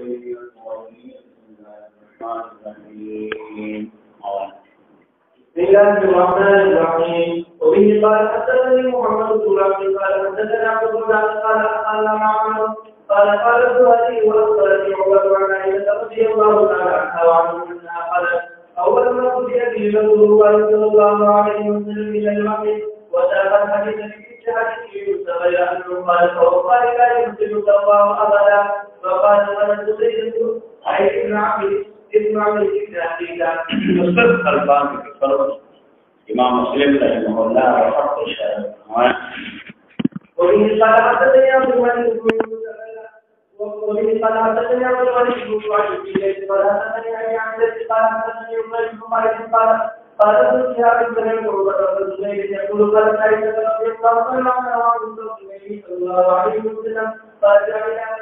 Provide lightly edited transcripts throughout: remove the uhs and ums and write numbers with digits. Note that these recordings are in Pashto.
بسم الله الرحمن الرحيم وبه قال حدثني محمد بن رافع قال حدثنا عبد الله قال معمر قال الزهري واخبرني عمر عن عائشه رضي الله تعالى عنها وعنه انها قالت اول ما بدأ به رسول الله صلى الله عليه وسلم الى المسجد وساق الحديث في حديث يوسف غير انه قال فوقال لا يمسكك الله ابدا وقال ولد زيد عن ابن عمرو اسمع من ذكر مستقبل الفاظ के फर्क इमाम मुस्लिम रहमहुल्लाह और हक इशारा है وبه قال حدثني عبد الملك بن وبه قال حدثني عبد الملك بن قال حدثني عن عبد قال حدثني عمر بن خالد قال ابن شهاب بن عروة بن الزبير يقول قال عائشة رضي الله عنها وعن رسول الله صلى الله عليه وسلم قال جعلنا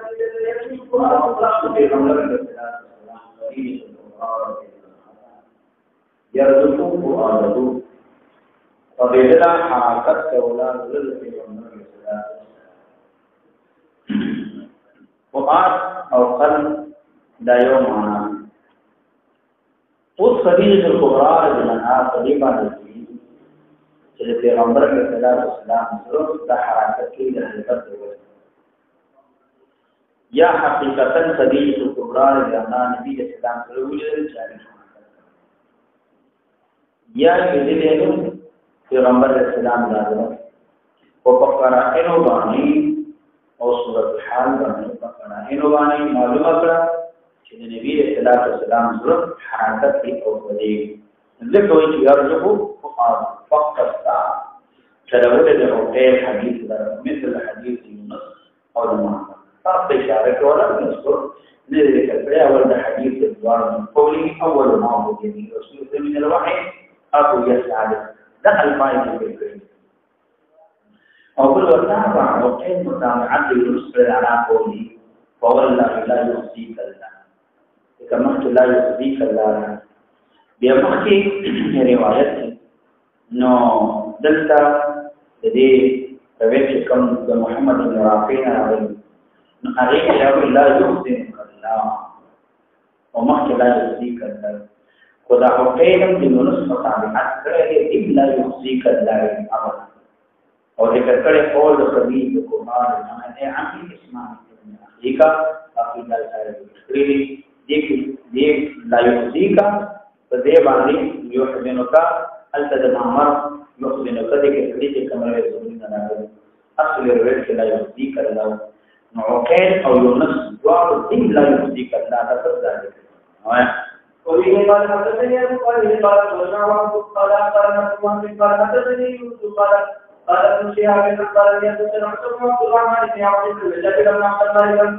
يرزقه فؤاده وبدلا حركت كولاد رزق فؤاد او قلب دا یو معنا اوس خدیجه الکبرى جنها طبيبه دي چې پیغمبر صلی الله علیه وسلم سره د حرکت کې د حرکت یا حقیقتا خدیجه الکبرى جنها نبی اسلام سره ویل جاری یا دې له پیغمبر اسلام راځي او په قرائنو باندې او سورۃ الحال باندې په قرائنو باندې معلومه کړه چې نبی اسلام سره حرکت کې او ودی ذکر وی یرجو فقط تلوث الهوتيل حديث مثل حديث يونس او المعنى فقط اشاره کوله نذكر ذلك اول حديث الدوار من قوله اول ما هو جميل رسول من الوحي ابو يسعد دخل فائده بالكريم اول وقتها وقتين متابعه يونس على قوله فوالله لا يخزيك الله كما لا يخزيك الله بیا مخکې روایت نو دلته د دې روایت کوم د محمد بن رافع راغلی نو هغه کې لا يخزيك الله او مخکې لا يخزيك الله خدا حقیقت د یونس مطابقت کړی دی لا يخزيك الله ابدا او ذکر کړی قول د خبيب کومار نه عامي اسماء ابن اخيكا باقي د سره کړی دی لا يخزيك فدې باندې یو حدینوکا التد معمر يخزنك دې کې دې کمره زمين نه راغلی اصل روایت کې لا يخزيك الله نو عقيل او يونس دواړو دې لا يخزيك الله تاسو ځای وبه قال حدثني ابو قال قال قال قال حدثني يوسف قال ابن شهاب قال حدثنا عبد الرحمن بن عبد الله بن عبد الله بن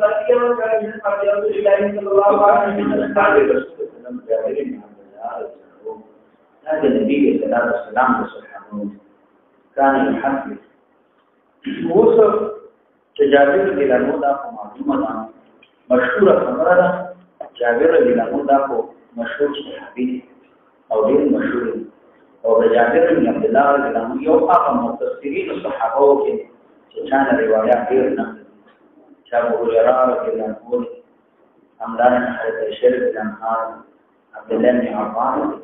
سعيد وكان من اصحاب رسول الله صلى الله عليه وسلم هذا النبي صلى الله عليه وسلم سبحانه كان يحدث وصف جابر بن عبد معلومه مشهوره خبره جابر بن عبد مشهور صحابي او ډېر مشهور او جابر بن عبد الله رضی الله عنه یو هغه مفسرین صحابه کې چې څنګه روایت ډېر نه چې ابو هريره رضی الله عنه همدارن حضرت شریف بن عمر عبد الله بن عباس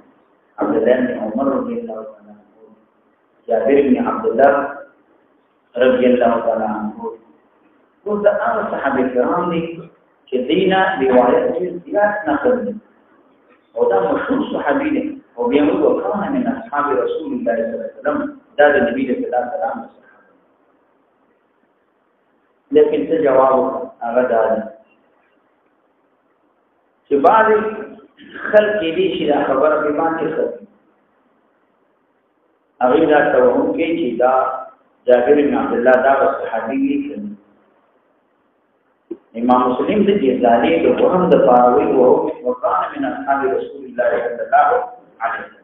عبد الله بن عمر رضی الله عنه جابر بن عبد الله رضی الله تعالی عنه ټول هغه صحابه کرام دي چې دینه روایت ډېر زیات نقل دي او دا مشهور صحابي دي او بیا موږ وکړو من اصحاب رسول الله صلی الله علیه وسلم دا د نبی صلی الله علیه وسلم لیکن څه جواب هغه دا چې بعض خلک دې چې دا خبره به باندې کوي هغه دا توهم کوي چې دا جابر بن عبد الله دا صحابي دي امام مسلم د دې ځالې د وهم د پاروي او وقان من اصحاب رسول الله صلی الله علیه وسلم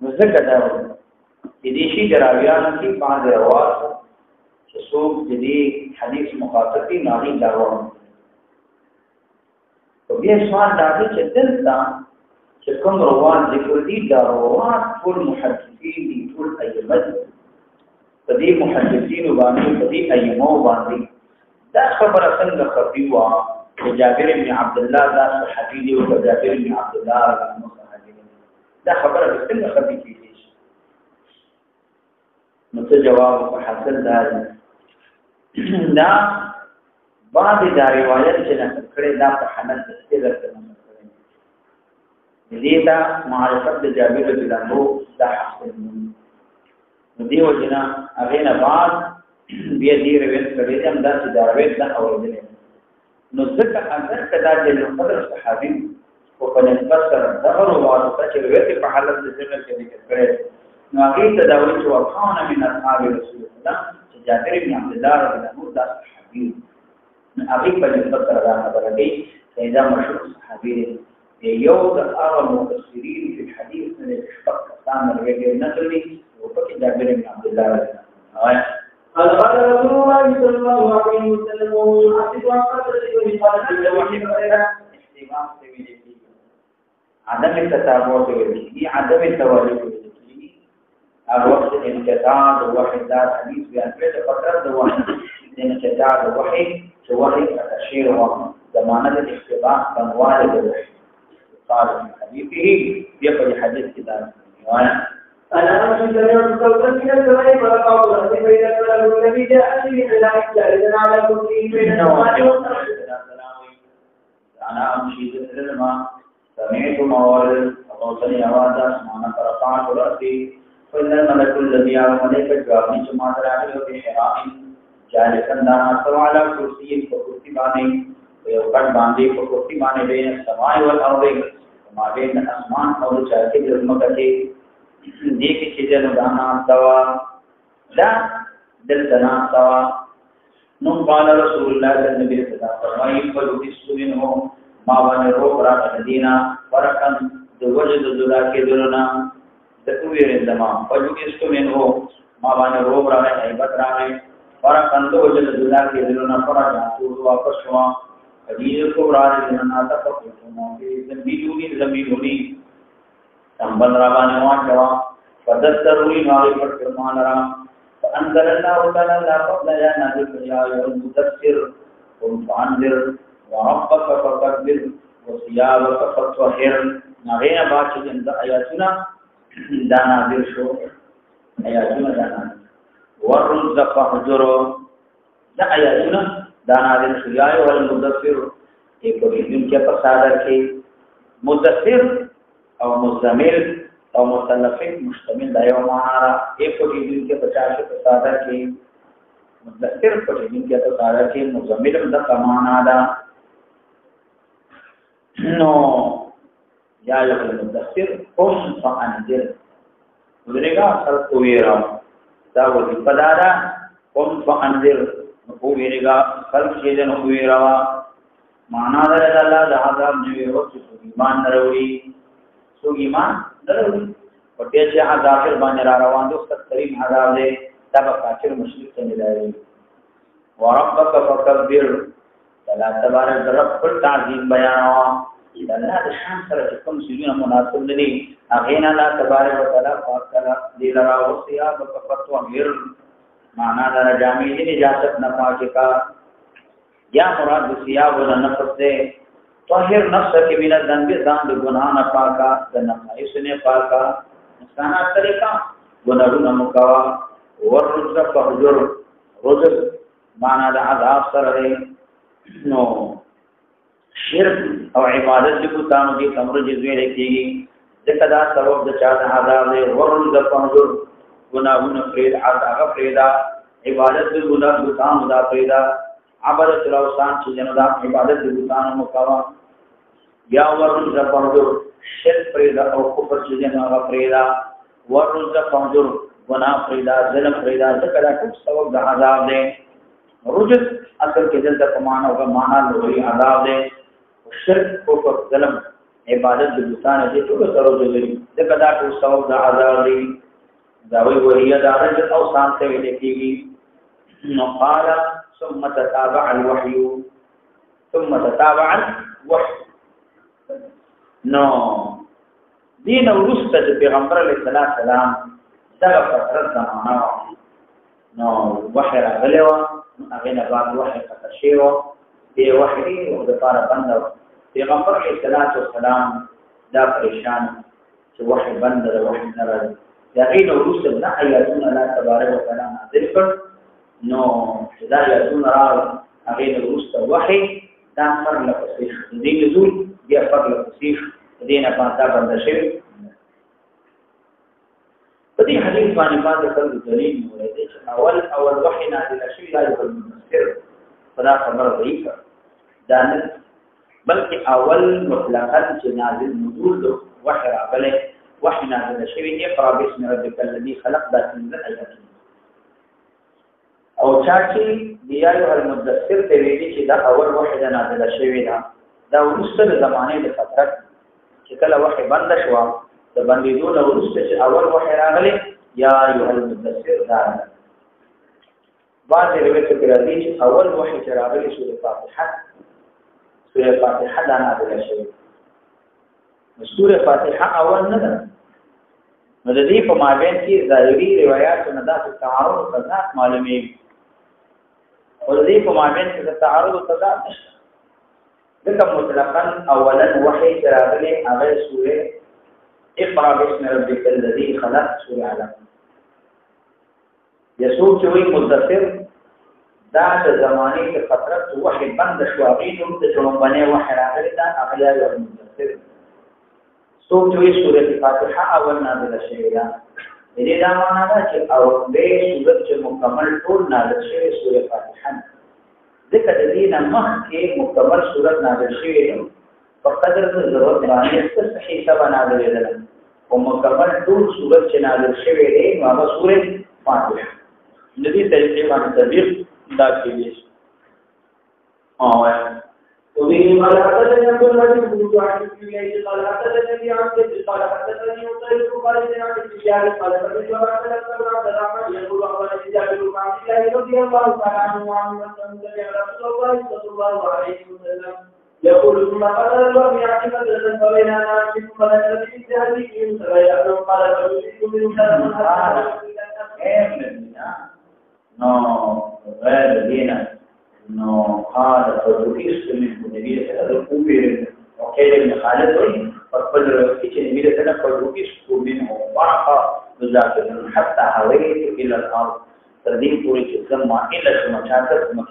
نو څنګه دا دې شي دراویان کې باندې رواج چې څوک دې حدیث مخاطبي ناغي داوام او بیا سوال دا چې دلته چې کوم روان ذکر دي دا روان ټول محدثین دي ټول ائمه دي په دې محدثین باندې په دې ائمه باندې دا خبره څنګه خفي وه چې جابر بن عبد الله دا صحابي دی او جابر بن عبد الله رضی صحابي دی دا خبره څنګه خفي کیږي نو څه جواب په حاصل دا بعض دا روایت چې نقل کړي دا په حنت استدلال کوي دې دا معرفت د جابر بن عبد الله دا حاصل دی وجنا هغه نه بعد بیا دې روایت کړي هم دا چې دا روایت دا اورېدل نو ځکه اگر کدا چې قدر صحابي او په نسبت سره دغه واسطه چې روایت په حالت د ذکر کې ذکر کړي نو هغه تداوی چې وقانا من اصحاب رسول الله چې جابر بن عبد الله رضی الله عنه دا صحابي هغه په نسبت سره دا خبره دی چې دا مشهور صحابي دی یو د هغه مفسرین په حدیث نه شپږ کسان راغلي نقل دي او په کې جابر بن عبد الله رضی الله عنه قال رسول الله صلى الله عليه وسلم حديث عن قدر قال احتمام سوي عدم التتابع سوي عدم التوالي الوقت انقطاع الوحي حديث بيان كده فترة الوحي انقطاع الوحي وحي التشهير وزمانة الاختباء كموال الوحي قال في حديثه يقول حديث كتاب أنا أمشي سمعت صوتا من السماء فرفعت رأسي فإذا سأله الذي جاءني من خلال جالسا على كرسي بين السماء أنا أمشي سمعت موارد فقوصني أوادا سمعنا فرفعت رأسي فإن الملك الذي علمني فجوابني جماعة رأيه بحراء جالسا دانا سوى على كرسي فكرسي باني ويوقت باندي فكرسي باني بين السماء والأرض وما بين الأسمان أو جاكد المكتي ديك چیزیں دانا سوا لا دل دانا سوا نم قال رسول الله صلى الله عليه وسلم فلوكسوين هو ما بان روح را مدینہ فرقن دو وجد دلا کے دلنا دتویر زمان فلوکسوین هو ما بان روح را عیبت را فرقن دو وجد دلا کے دلنا فرق تو واپس ہوا حدیث کو را دلنا تفقوا زمینونی سنبل رابان وانشوا فدستروی نواری پر فرمان را فانزل اللہ تعالی لا فضل یا نازل فجا والمدثر قم فانذر وربك فكبر وثيابك فطهر نغینا بات چیزن دا آیاتنا دا نازل شو آیاتنا دا نازل والرزق فحجر دا آیاتنا دا نازل شو یا والمدثر ایک وقتن کے پسادر کے مدثر او مزمل او مصنفین مشتمل دا یو معنا را ایک کوټی دین کې 50 په صادر کې مدثر کوټی دین کې په صادر کې مزمل د معنا دا نو یا یو مدثر قم فانذر ودرېګه سر کویرا دا ودی پدارا قم فانذر نو ویریګه سر کې جن کویرا معنا دا الله د عذاب دی او چې ایمان وروړي سو ایمان درو پټه چې عذاب باندې را روان دي ستریم عذاب دې تبا کافر مشرک ته ملایي وربک فکبر الله تبارک رب پر تعظیم بیان وا الله د شان سره کوم سيونه مناسب دي هغه نه الله تبارک وتعالى پاک کړه دې لرا وصیا بکفتو امیر معنا دا جامع دي اجازت نه پاکه کا یا مراد ثياب ول نفس دې طاهر نفس کے بنا ذنب ذان گناہ نہ پاکا نقائص نے پاکا نقصانات طریقہ گناہ نہ مکوا ورزق فحجر رزق معنا د عذاب سره نو شرک او عبادت کو تام دي تمر جزوی لیکيږي ځکه دا سبب د چا د عذاب دی ورزق فحجر گناہ نہ فرید عذاب فریدا عبادت گناہ تام دا فریدا عبادت الاوثان چې جنو دا عبادت د بوتان مکوا یا ورزق فحجر شرک فریدا او کفر چې جنو هغه فریدا ورزق فحجر گناہ فریدا ظلم فریدا ځکه دا ټول سبب د عذاب دی رجس اصل کې دلته معنا او معنا لوی عذاب دی شرک کفر ظلم عبادت د بوتان دې ټول سره جوړي ځکه دا ټول سبب د عذاب دی دا وی دا رجس او سان ته ویل کېږي نو قال ثم تتابع الوحي نو دین ورسته پیغمبر علیه السلام دا فتره زمانہ نو وحی راغلی و هغه نه بعد وحي قطع شوی دی وحي او د پاره بند پیغمبر علیه الصلاۃ والسلام دا پریشان چې وحي بند د وحي نه راځي دا غیر ورسل نه آیاتونه الله تبارک وتعالى نازل کړ نو دا آیاتونه راغلي هغه د ورسل وحي دا فرق لپسې دې نزول بیا فرق لپسې دې نه پاتہ بند شوی په دې حدیث باندې کله دلیل موجود دی چې اول وحي نازل شوی لا یو المفسر فدا خبر دی دا نه بلکې اول مطلقاً چې نازل نزول وحي راغلی وحي نازل شوی اقرا باسم ربک الذی خلق دا څنګه آیات او چې بیا یو المدثر ته ویلي چې دا اول وحي نازل شوی دا ورسره زمانه د فترت چې کله وحي بند شو د بندیدو له وروسته چې اول وحي راغلی یا ایها المدثر دا بعض روایت کې راځي چې اول وحي چې راغلی سورۃ فاتحه دا نازله شوې سورۃ فاتحه اول نه ده نو د دې په مابین کې ظاهري روایت نه دا تعارض او تضاد معلومي او د دې په مابین کې تعارض او تضاد نشته دغه مطلقاً اولا وحي چې راغلی هغه سورۃ اقرا باسم ربك الذي خلق سورة علم يسوع چوي مدثر دا د زمانه کې فترت وحي بند شواغين د چومبنه وحي راغلي دا اغيار المدثر سوق چوي سورة فاتحه اول نازل شوی دا دې دا معنا ده چې اول به سورت چې مکمل ټول نازل شوی سورة فاتحه ذکر دې نه مخکې مکمل سورت نازل شوی په قدر د ضرورت باندې صحیح سبا نازل ده او مکمل ټول سورت چې نازل شوی دی هغه سورۃ فاتحه ندی طریقې باندې تدبیر دا کیږي او وبه قال حدثنا ابن رجب بن جعفر بن يحيى قال حدثنا ابي عبد قال حدثني مطير قال لنا عن التجار قال فقد وقال يقول اخبر الجابر بن عبد الله رضي الله تعالى عنه وعن من سمع رسول الله صلى الله عليه وسلم يقول ثم قال الله يعطيك ذلك فبيننا ثم ذكر في هذه فبيننا قال فيجيك من شر no غير دينا no قال فذكرت من النبي صلى الله عليه وسلم وكيل ابن خالد فقدر في النبي صلى الله عليه وسلم فذكرت منه ضعف ذاك حتى هويت الى الارض ترديد پوری جسم الى سمچاته سمک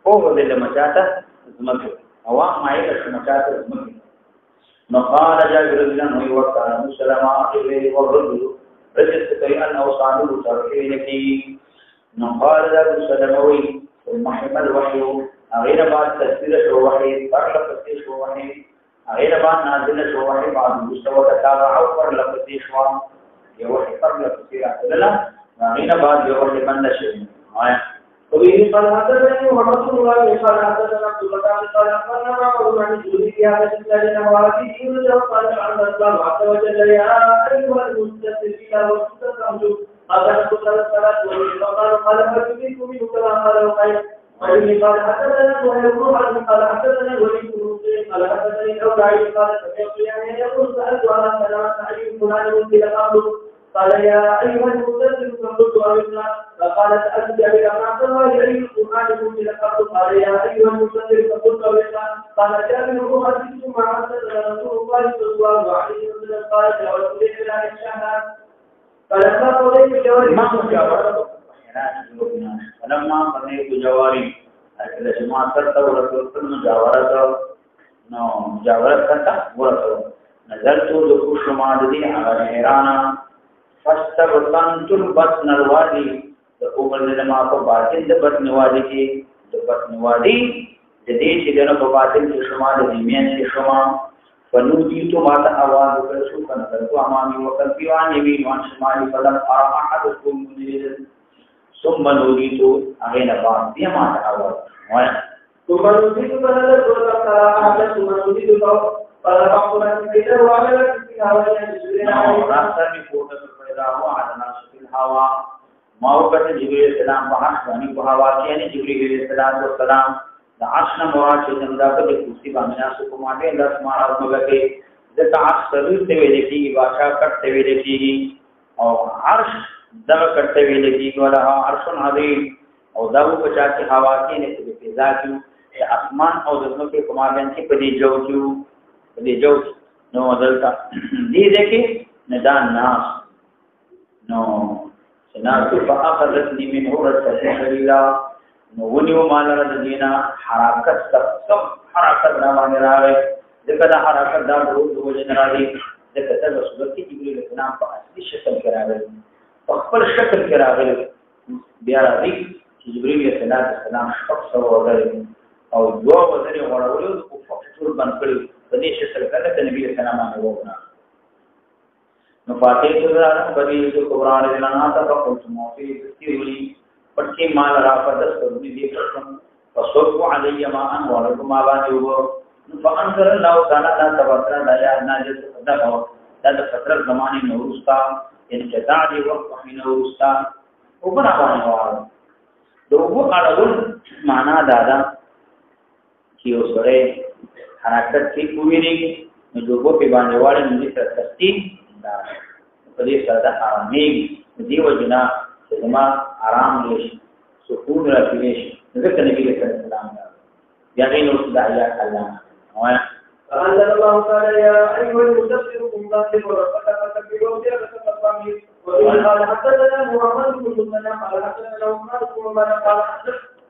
او ولل مچاته سمک هوا مایل سمچاته سمک نقال جابر بن ابي وقال مسلم اخره والرجل رجت ان اوصانه تركينكي نقال ابو سلموي ثم حمل وحي غير بعد تفسير شو وحي فرق تفسير شو وحي غير بعد نازل شو وحي بعد مستوى تتابع او فرق تفسير شو وحي فرق تفسير الله غير بعد وحي بند شو وبه قال حدثني محمد بن الله قال حدثنا عبد الله قال اخبرنا معمر عن الزهري في هذا الاسناد وهذه قال عن الله عز وجل يا ايها المستكبرين والمستكبرون قال قال فكيف منه كما قال وقال قال حدثنا وهي الروح قال حدثنا الوليد بن مسلم قال حدثني الاوزاعي قال سمعت يعني يقول سالت على سلامه علي فلان منزل قبله قال يا ايها المدثر فقلت امنا فقال سالت جابر بن عبد الله علي القران منزل قبله قال يا ايها المدثر فقلت امنا قال جابر احدث ما حدث رسول الله صلى الله عليه وسلم قال جاءت الى الشهر فلما قضيت جواري ما مجاورة فلما قضيت جواري أكل جماعة ورسول مجاورة نو مجاورة كتا ورسول نزلت لكوش ماددي على نهرانا فاستبطنت البطن الوادي تقوبل لما فباطن دبطن وادي کی دبطن وادي جديد جدنا فباطن شما دمين شما فنوديت ما تأوان وكرسو فنظرت أمامي وقلبي وعن يمين وعن شمالي فلم أرى أحدكم منيرا ثم نوديت أغين بعض دي ما تأوان ثم نوديت فنظرت أحدث ثم نوديت فلم أكن وعلى في الهواء رأسا بفوتة الفيضاء وعلى ناس في الهواء ما وقت جبريل السلام بحث واني بحواكي يعني جبريل السلام د عشنا مراد چې زمدا په کرسي باندې ناسو کومه د اسماء مګه د تعصر ته ویل کېږي واچا کټ ویل کېږي او عرش دغه کټ ویل کېږي ولا عرش عظیم او دا په چا کې هوا کې نه په فضا کې د اسمان او د ځمکې په مابین کې په دې جو کې په دې جو نو دلته دې کې ندان ناس نو سنات فاخذتني من هرة سبيلا نو ونیو مالره د دینا حرکت سب حرکت نه باندې راغی دغه د حرکت دا ډول د وجه نه راغی دغه د رسول کې جبرئیل السلام په اصلي شکل کې راغی په خپل شکل کې راغی بیا راغی چې جبرئیل السلام شخص وغوړل او دوه وزن وړول او فکر باندې کړی په دې شکل کې د نبی السلام باندې وونه نو فاتح سره بری د قرآن لنا تا په موفي تیوري پټي مال را پدس ورني دي فصرف علي ما ان ولكم ما باندې وو فانظر الله تعالی دا تبصره د یا ناجت دغه د فتره زمانه نورستا انقطاع دی وخت په نورستا او بنا باندې واره دوه اړول معنا دادا چې اوسره حرکت کې کوی نو دوه په باندې واره نه ترتیب دا په دې سره د آرامي دیو جنا زما آرام لشي سکون راځي ذکر نبی صلی الله علیه وسلم یا غینو د آیات الله فأنزل الله تعالى يا أيها المدثر قم فأنذر وربك فكبر وثيابك فطهر وقال حدثنا محمد بن مسلم قال حدثنا عمر بن عمر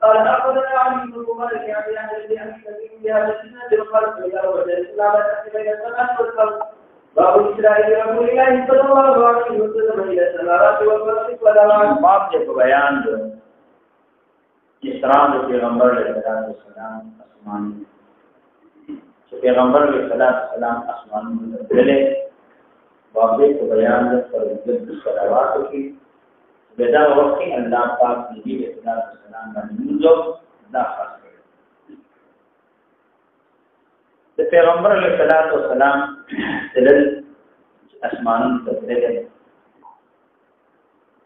قال أخبرنا علي بن مبارك عن أهل بهذا الإسناد قال إذا وجد الإسلام بين الصلاة والصلاة باب إسرائيل رسول الله صلى الله عليه وسلم إلى السماوات والأرض والأوان باب دې بیان د اسراء د پیغمبر علیه السلام اسمان چې پیغمبر علیه السلام اسمان دله باب دې بیان د فرض صلوات کې بدا وخت الله پاک نبی علیه السلام باندې نوزو دا خاص کړی د پیغمبر علیه السلام دلل اسمان تدریجا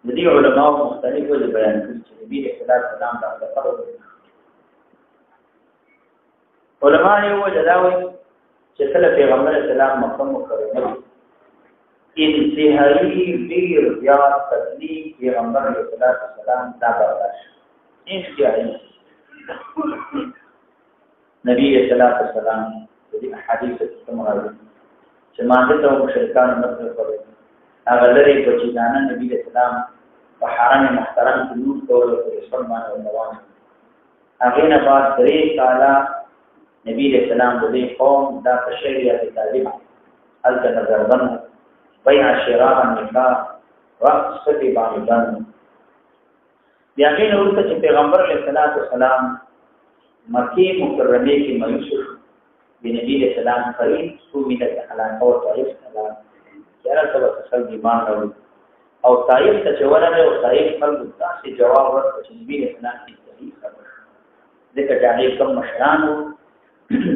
د دې علماء مختلف وجه بیان کړي چې نبی صلی الله علیه وسلم دا فرض علماء یې وجه دا وایي چې کله پیغمبر اسلام مکه مکرمه انتهایی ډیر زیات تکلیف پیغمبر علیه السلام دا برداشت انتهایی نبی صلی الله علیه وسلم د احادیث څخه چې ماده ته مشرکان مطلب کوي هغه لري چې دانا نبی اسلام په حرم محترم کې نور کول او رسول باندې روان هغه نه بعد 3 کاله نبی اسلام د دې قوم دا شریعت تعلیم الته نظر بند بيع شراء النکاح وقت باندې بند بیا کې نو چې پیغمبر علیه السلام مکه مکرمه کې مېشو بنبي السلام قريب سو من الحلال او طائف السلام چیرې سبا څل ایمان راوړي او طائف ته جوړه او طائف خلک تاسو جواب ورکړي چې نبی السلام کی صحیح خبره ځکه چې کوم مشرانو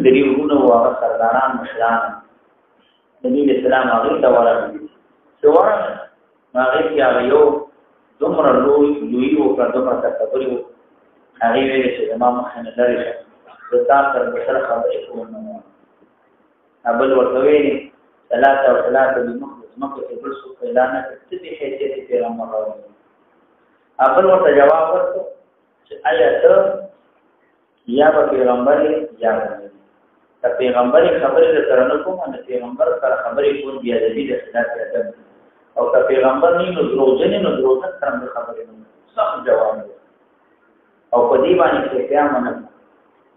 دریوونه او سرداران مشران نبی السلام هغه ته ورغلي جوړه هغه کې یو دومره لوی او کډه تکبر هغه ویل چې امام محمد درشه د تاسو سره خبرې کوم ابل ورتوي ثلاثه او ثلاثه د مخکې بل څه اعلان کړي چې حیثیت پیغمبر راوړي ابل ورته جواب ورکړ چې آیا ته یا به پیغمبر یا ته پیغمبر خبرې سره نه کوم نه پیغمبر سره خبرې کول بیا د دې اصلاح ادب او ته پیغمبر نه نو دروځنه سره خبرې نه صح جواب او په دې باندې چې پیغمبر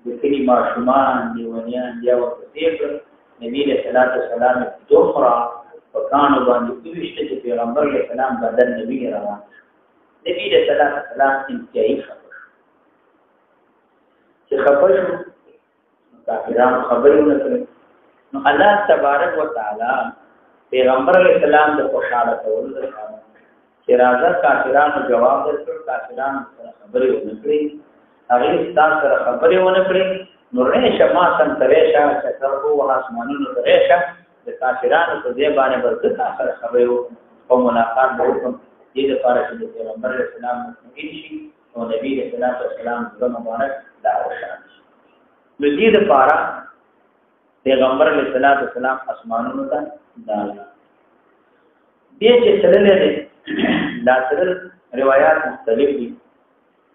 د کلمه شومان دیوانیان یا وقتیب نبی علیہ السلام دومره وکانو باندې کوشش چې پیغمبر علیہ السلام بدل نبی روان نبی علیہ السلام انتهایی خبر چې خبر شو کافرانو خبرونه کړي نو الله تبارک وتعالى پیغمبر علیہ السلام د خوشاله کولو لپاره چې راځه کافرانو جواب ورکړ کافرانو سره خبرې وکړي هغه ستاسو سره خبرې ونه کړې نو ریشه ما سم تریشه چې تاسو وه اسمانونو تریشه د کافرانو په دې باندې ورته سره خبرې او ملاقات وکړو دې لپاره چې پیغمبر اسلام مؤمن شي او نبی اسلام د مبارک دعوت شي نو دې لپاره پیغمبر اسلام اسمانونو ته دال دې چې تللې دا سره روایت مختلف دي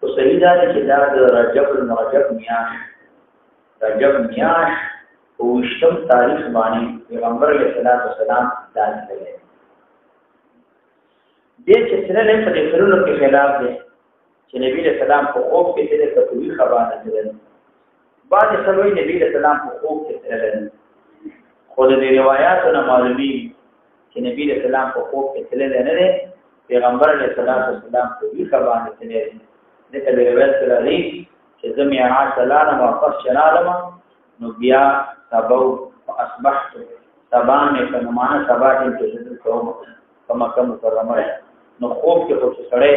او صحیح ده چې دا د رجب المرجب میاشت رجب میاشت او 20 تاریخ باندې پیغمبر علیه السلام داسې کړی دې چې سره په دې فرلو کې خلاف دی چې نبی علیہ السلام په خوب کې دې کتوی خبره کړل بعد سلوی نبی علیہ السلام په خوب کې تلل خو د روایتونو نه معلومي چې نبی علیہ السلام په خوب کې تلل نه دی پیغمبر علیہ السلام په دې خبره تلل دغه روایت لري چې زمي عاشلانه واپس شنالم نو بیا سبو اصبحت سبانه فنمانه سباتین کې کوم کما کم کرامه نو خوب کې خو سړی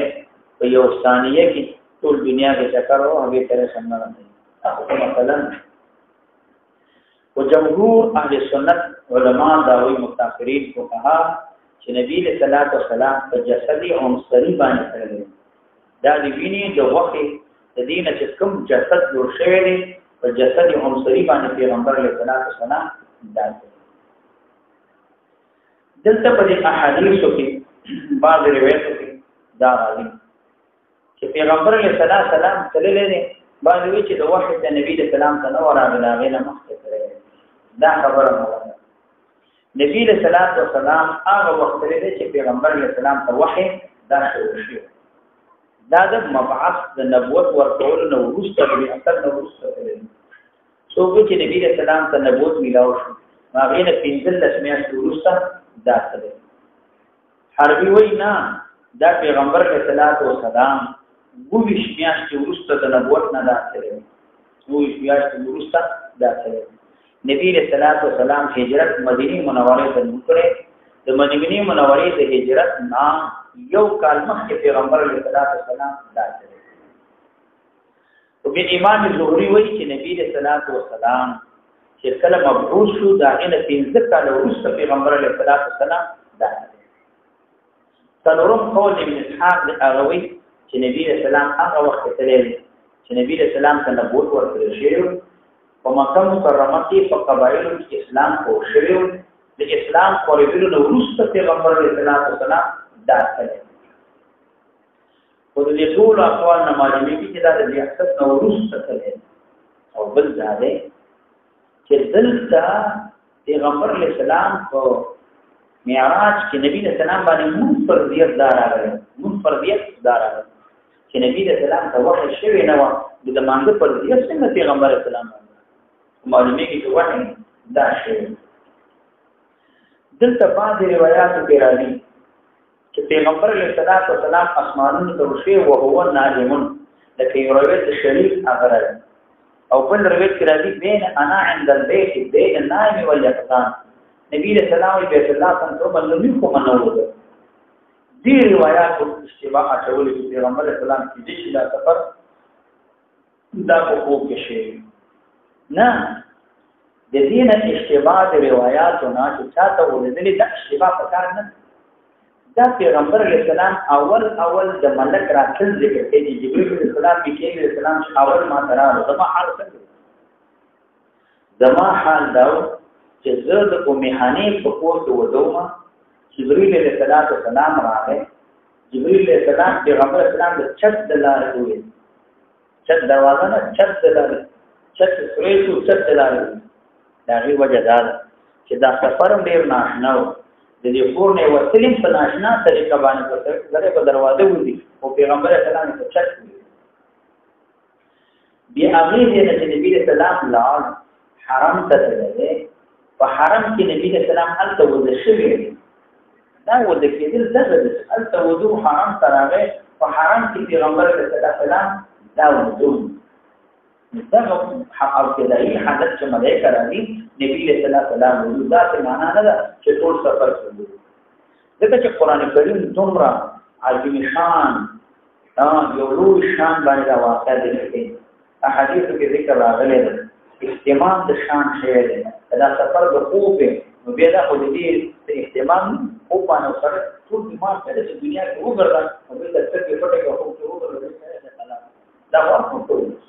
په یو ثانیه کې ټول دنیا کې چکر او هغه ترې څنګه راځي تاسو مثلا او جمهور اهل سنت علما دا وی متأخرین کو کہا چې نبی صلی الله علیه وسلم په جسدي عنصري باندې کړل دا دی ویني د وخت د دینه چې کوم جسد جوړ شوی دی په جسدي عنصري باندې پیغمبر علیه السلام دا دلته په احادیثو کې بعض روایتو کې دا راځي چې پیغمبر علیه السلام تللی دی بعض وی چې د وحی د نبی د سلام ته نو راغلی غینه مخکې کړی دا خبره مو نبی علیہ الصلوۃ والسلام هغه وخت لري چې پیغمبر علیہ السلام ته وحی دا شروع شو دا د مبعث د نبوت ورکول نو وروسته د اثر نو وروسته کړي څو چې نبی علیہ السلام ته نبوت میلاو شو هغه نه 15 میاشتې وروسته دا کړي حربي وینا دا پیغمبر علیہ الصلوۃ والسلام 22 میاشتې وروسته د نبوت نه دا کړي 22 میاشتې وروسته دا کړي نبی رسول الله صلی الله علیه وسلم هجرت مدینه منوره ته وکړه د مدینه منوره ته هجرت نا یو کال مخکې پیغمبر علیه السلام دا کړی او بیا امام زهری وایي چې نبی رسول الله صلی الله علیه وسلم چې کله مبعوث شو دا نه 15 کال وروسته پیغمبر علیه السلام دا کړی څلورم قول ابن اسحاق اغوی چې نبی رسول الله هغه وخت تللی چې نبی رسول الله ته نبوت ورکړل شوی په مکه مکرمه کې په قبایلو کې اسلام خور شوی د اسلام خورېدلو نه وروسته پیغمبر علیه السلام دا کړی خو د دې ټول اقوال نه معلومیږي چې دا د بیعت نه وروسته کړی او بل دا دی چې دلته پیغمبر علیه السلام په معراج کې نبی علیه السلام باندې منفردیت دار راغلی چې نبی علیه السلام ته وحی شوی نه و د مانګه پر دې څنګه پیغمبر علیه السلام معلومه کې وحی دا شی دلته بعض روایتو کې راځي چې پیغمبر علیه السلام اسمانونو ته ورشي او هو نائم لکه یو روایت شریف هغه او بل روایت کې راځي بین انا عند البيت بين النائم واليقظان نبی رسول الله بیت الله څنګه باندې کوم نه وځي دې روایتو اشتباه اچول چې پیغمبر اسلام کې دې شي دا سفر دا په خوب کې شي نه د دین اشتباه د روایتو نه چې چاته ولېدلې دا اشتباه پکار نه دا پیغمبر علیه السلام اول د ملک راتل ذکر کوي جبرئیل علیه السلام میکائیل علیه السلام اول ما تراله زما حال څنګه زما حال دا چې زه د امهانی په کور کې ودومه جبرئیل علیه السلام راغی جبرئیل علیه السلام پیغمبر اسلام د چت د لارې وې چت دروازه نه چت د لارې چت سویتو چت د لارې دا غي وجه دا چې دا سفر ډیر ناشنا و د دې کور نه وسلیم په ناشنا طریقه باندې غره په دروازه ودی او پیغمبر اسلام ته چت بیا هغه دې چې نبی رسول الله حرم ته تللی په حرم کې نبی رسول الله هلته وځي شوی دا وځي کېدل دغه هلته وځو حرم ته راغی په حرم کې پیغمبر رسول الله دا وځو دغه او کدای حدث چې ملائکه راځي نبی صلی الله علیه وسلم دا څه معنا نه ده چې ټول سفر کوي دغه چې قران کریم دومره عظیم شان یو لوی شان باندې واقع دي کې احادیث کې ذکر راغلي ده اهتمام د شان شی دی دا سفر د خوب نو بیا دا خو دې اهتمام خو باندې سره ټول دماغ ته د دنیا کې وګرځي او د څه کې پټه کې خو ته وګرځي دا ورته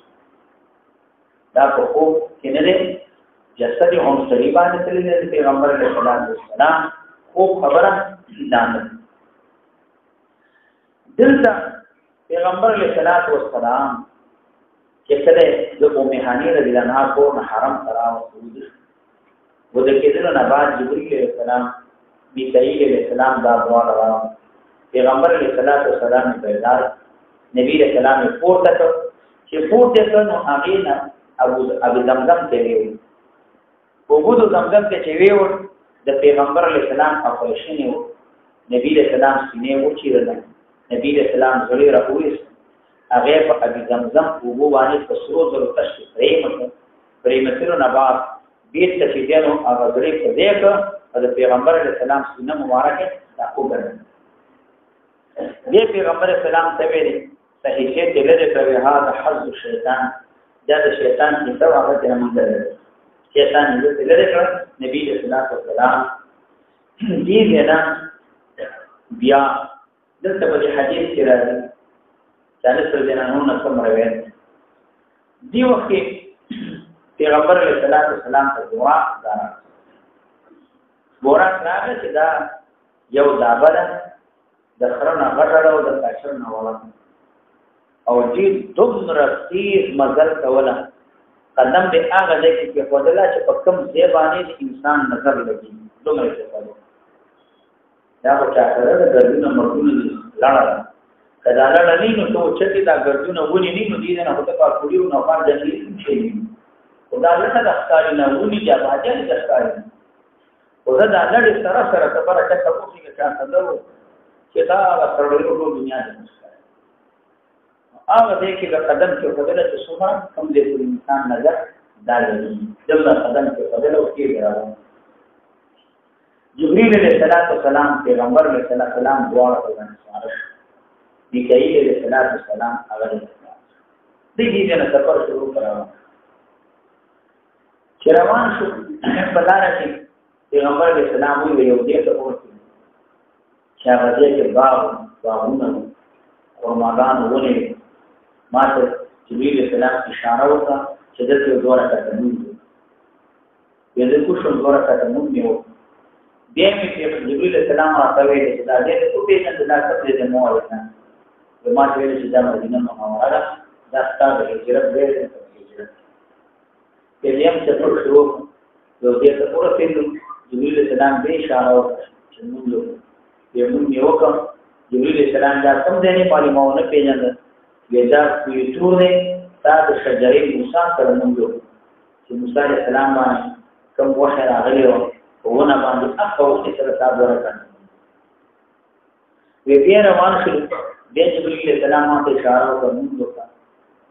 دا په خوب کې نه دی جسد عنصري باندې تللی دی پیغمبر علیه السلام خوب خبره نه ده دلته پیغمبر علیه الصلاۃ والسلام چې کله د ام هاني رضی الله عنها کو حرم ترا او سعود و د کېدل نه بعد جبرئیل علیه السلام میکائیل علیه السلام دا دعا راو پیغمبر علیه الصلاۃ والسلام پیدار نبی علیہ السلام پورته کړ چې پورته کړ نو هغه نه ابو زمزم ته ویل وګورو زمزم ته چې ویل د پیغمبر علیه السلام اپریشن یو نبی علیہ السلام سینې وچیرل نبی علیہ السلام زړه راوېس هغه په ابي زمزم وګو باندې په سرو زرو تشریف پریمترو نه بعد بیت چې دینو هغه زړه په دې کې د پیغمبر علیه السلام سینه مبارکه دا وګرځي دې پیغمبر اسلام ته ویلي صحیح ته لږه کوي هاذا حظ الشیطان دا د شیطان څخه هغه ته موږ شیطان دې لږه کړ نبی اسلام دې نه بیا دلته په حدیث کې راځي چې سره جنانو نه کوم راوي دی وخت پیغمبر علیه السلام ته دعا دارا راغله چې دا یو دابره د خرنا غټړو د کاشر نه ولا او دې دومره تیز مزل کوله قدم دې هغه ځای کې خدلا چې په کوم ځای باندې انسان نظر لګي دومره څه کوي دا په چا سره د ګردونو مرګونو لاړه کله لاړه نه نو چې دا ګردونو ونی نه نو دې نه هوته کا کړیو نو پار ځنګلي شي خدای له تا ښکاری نه ونی یا باجه نه ښکاری خدای دا لړ سره سره خبره چې تاسو کې چا څه چې دا سره ټول دنیا ده هغه دې کې د قدم کې بدله چې څومره کم دې انسان نظر دالي دغه قدم کې بدله او کې راو جبريل علیہ السلام پیغمبر علیہ السلام دعا کوي میکائیل علیہ السلام هغه دې نه سفر شروع کړو چې روان شو په لار کې پیغمبر علیہ السلام یو دې ته ورته چې هغه دې باغونه قرماګان ونه ماته جبريل السلام اشاره وکړه چې دغه دوره کټنو دې کو شو دوره کټنو نیو بیا مې جبريل السلام راځوي چې دا دې په پیژند دا څه دې مو وایي ما چې ویل چې دا مدینه منوره دا ستاسو د هجرت دې کې یم چې په شروع یو دې ته ورته جبريل السلام دې اشاره وکړه چې موږ یو نیو کوم جبريل السلام دا کوم ځای نه پالي مو نه پیژند ویدا کوي تور نه تا د شجرې موسی سره موږ چې موسی عليه السلام باندې کوم وحی راغلی و ونه باندې اخو سره تاسو ورکړه وی بیا روان شو د جبريل السلام ته اشاره وکړه موږ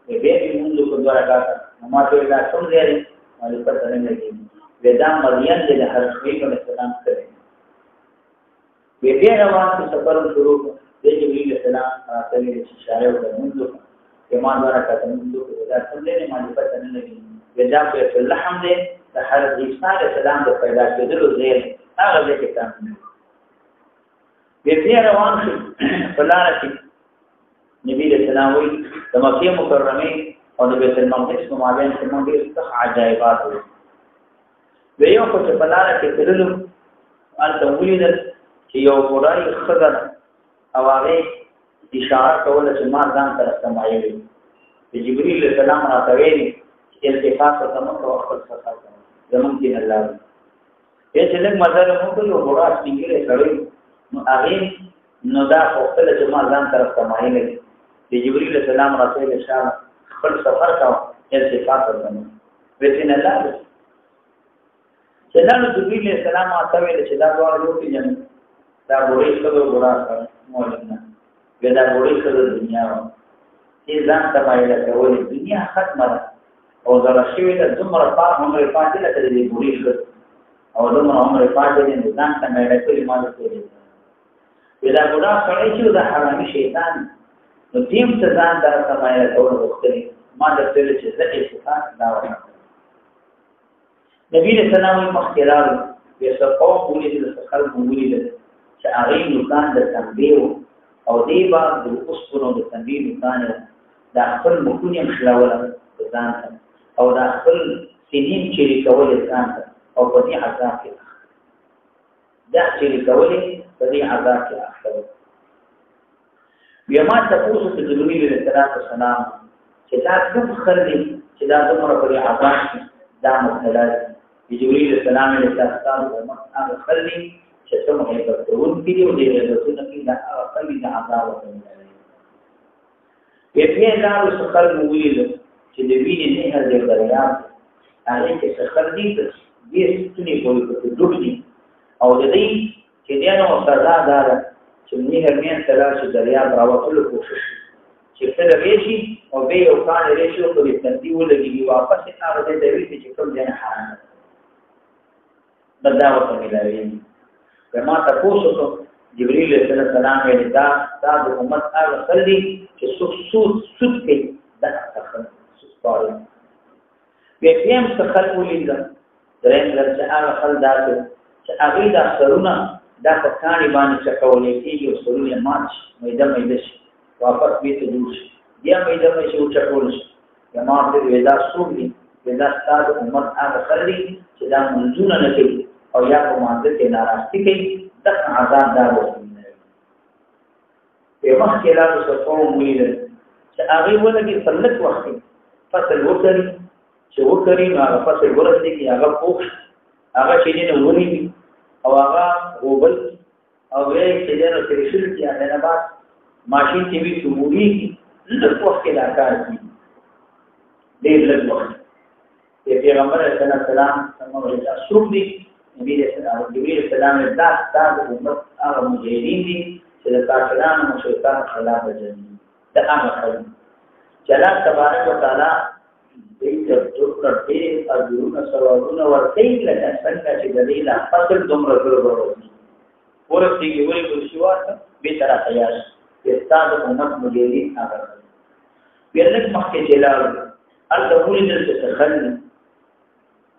وی بیا موږ کو دوه راکړه ما ته دا کوم ځای باندې پته نه لګي ودا مدین د هر شوی په اسلام کړی وی بیا روان شو سفر شروع جبريل السلام ته اشاره وکړه موږ ایمان ورکړه موږ دا څنګه نه باندې پته نه لګي ودا په اللحم دې د حضرت عیسی علیه السلام د پیدا کېدلو ځای هغه ځای کې کار بیا روان شو په لار کې نبی رسول الله وی د مکه مکرمه او د بیت المقدس په مابین کې موږ ډېر عجایبات وو یو خو په لار کې تللو البته ولیدل چې یو ګورای خضر او هغه اشاره کوله چې ما ځان تر سمایلی جبريل السلام راته ویلي التفات وکړه او خپل صفات زمون کې الله چې څنګه مزل مو ته یو ګورای څنګه کړی نو هغه نو دا خپل چې ما ځان تر سمایلی جبريل السلام راته اشاره خپل سفر کا التفات وکړه وڅین الله چې نن جبريل السلام راته ویل چې دا ډول یو کې جن دا ګورې څه ګورا مولنا ودا ګورې څه دنیا چې ځان ته مایله کوي دنیا ختمه ده او درشوی د عمر عمر پاتې لته دې ګورې څه او د عمر پاتې دې ځان ته مایله کوي مال کوي ودا ګورا سړی چې د حرامي شیطان نو دیم ته ځان درته مایله کوي وختي ما د تل چې د اتفاق دا وایي نبی رسول الله مخکرار یسقو ولید د خلق ولید چې هغه نوکان د تنبیه او دی با د اوسپونو د تنبیه نوکان د خپل مخونی مشلاوله ځان او د خپل سینین چې کول ځان او په دې عذاب کې دا چې کول په دې عذاب کې اخته بیا ما تاسو ته جبرئیل علیه السلام چې دا کوم خلک چې دا دومره په عذاب کې دا مبتلا دي جبرئیل علیه السلام له تاسو هغه خلک چې څومره هیبت کوونکي دي او دې هیبتونه کې دا خلک د عذاب ورته یې دا څه خلک ویل چې د وینې نه هر ځای دریاب هغه کې څه خلک دي دې ستوني کوي په ډوب دي او د دې چې دینو سزا ده چې نه هرمن سره چې دریاب راوړلو کوشش چې څه لږی او به یو کار لري چې په دې تندي ولګي واپس هغه د دې چې کوم ځای حرام بداوت ملایي کما تاسو ته جبرئیل علیه السلام یې دا د امت هغه خلدي چې سود کې دا څه سود پاره به هم څه خلک ولید درېم چې هغه خلک دا چې هغه دا سرونه دا په کاني باندې چکولې کېږي او سرونه ماچ مېده شي واپس بیت جوړ شي بیا مېده شي او چکول شي جماعت دې ودا سوګي ودا ستاسو امت هغه خلدي چې دا منځونه نه کوي او یا په مانځ کې ناراضي کوي د عذاب دار وسنه په مخ کې لا څه قوم ویل چې هغه ولګي فلک وخت فصل وکړي چې وکړي نو هغه فصل ورسې کې هغه پوښ هغه چې نه ونی او هغه وبل او وې چې نه ترشل کې نه بعد ماشين کې وی څوموري د وخت کې لا کار کوي ډېر لږ وخت پیغمبر صلی الله علیه وسلم څنګه رسول دي نبی رسول الله جبرئیل السلام دا امت هغه مجاهدین دي چې د کافرانو مشرکان خلاف جنګي دا هغه خلک چې الله تبارک وتعالى دې ته ټوکړې اجرونه ثوابونه ورکړي لکه څنګه چې د دې لا فصل دومره ورغورځي ورسېږي وایي په شواته به تر تیار استاد امت مجاهدین هغه ورلک مخکې جلال الدخول للتخل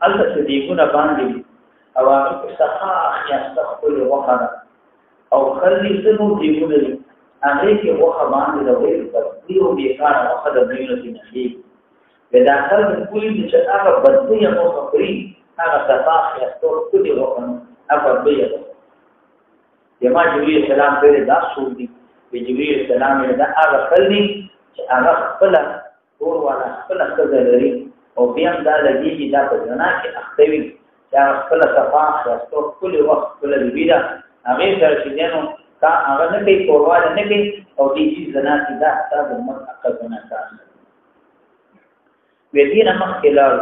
التصديقون باندې او هغه صحاح یستخل وخره او خلي سنو دیونه هغه کې وخه باندې راوي تقدیر بیکار وخه د دیونه کې نشي دا خلک کولی چې هغه بدوی او خبري هغه صحاح یستخل وخه هغه بدوی جما جبرئیل السلام په دا سور دي جبرئیل السلام دا هغه خلک چې هغه خپل اور والا خپل خزلري او بیا دا لګي دا په ځنا کې اختوي دا خپل صفاح راستو خپل وخت خپل دیدا هغه سره چې نو کا هغه نه کوي پرواله نه کوي او دې چې ځنا کې دا ستاسو مت عقل نه تاسو ودینه مخکلار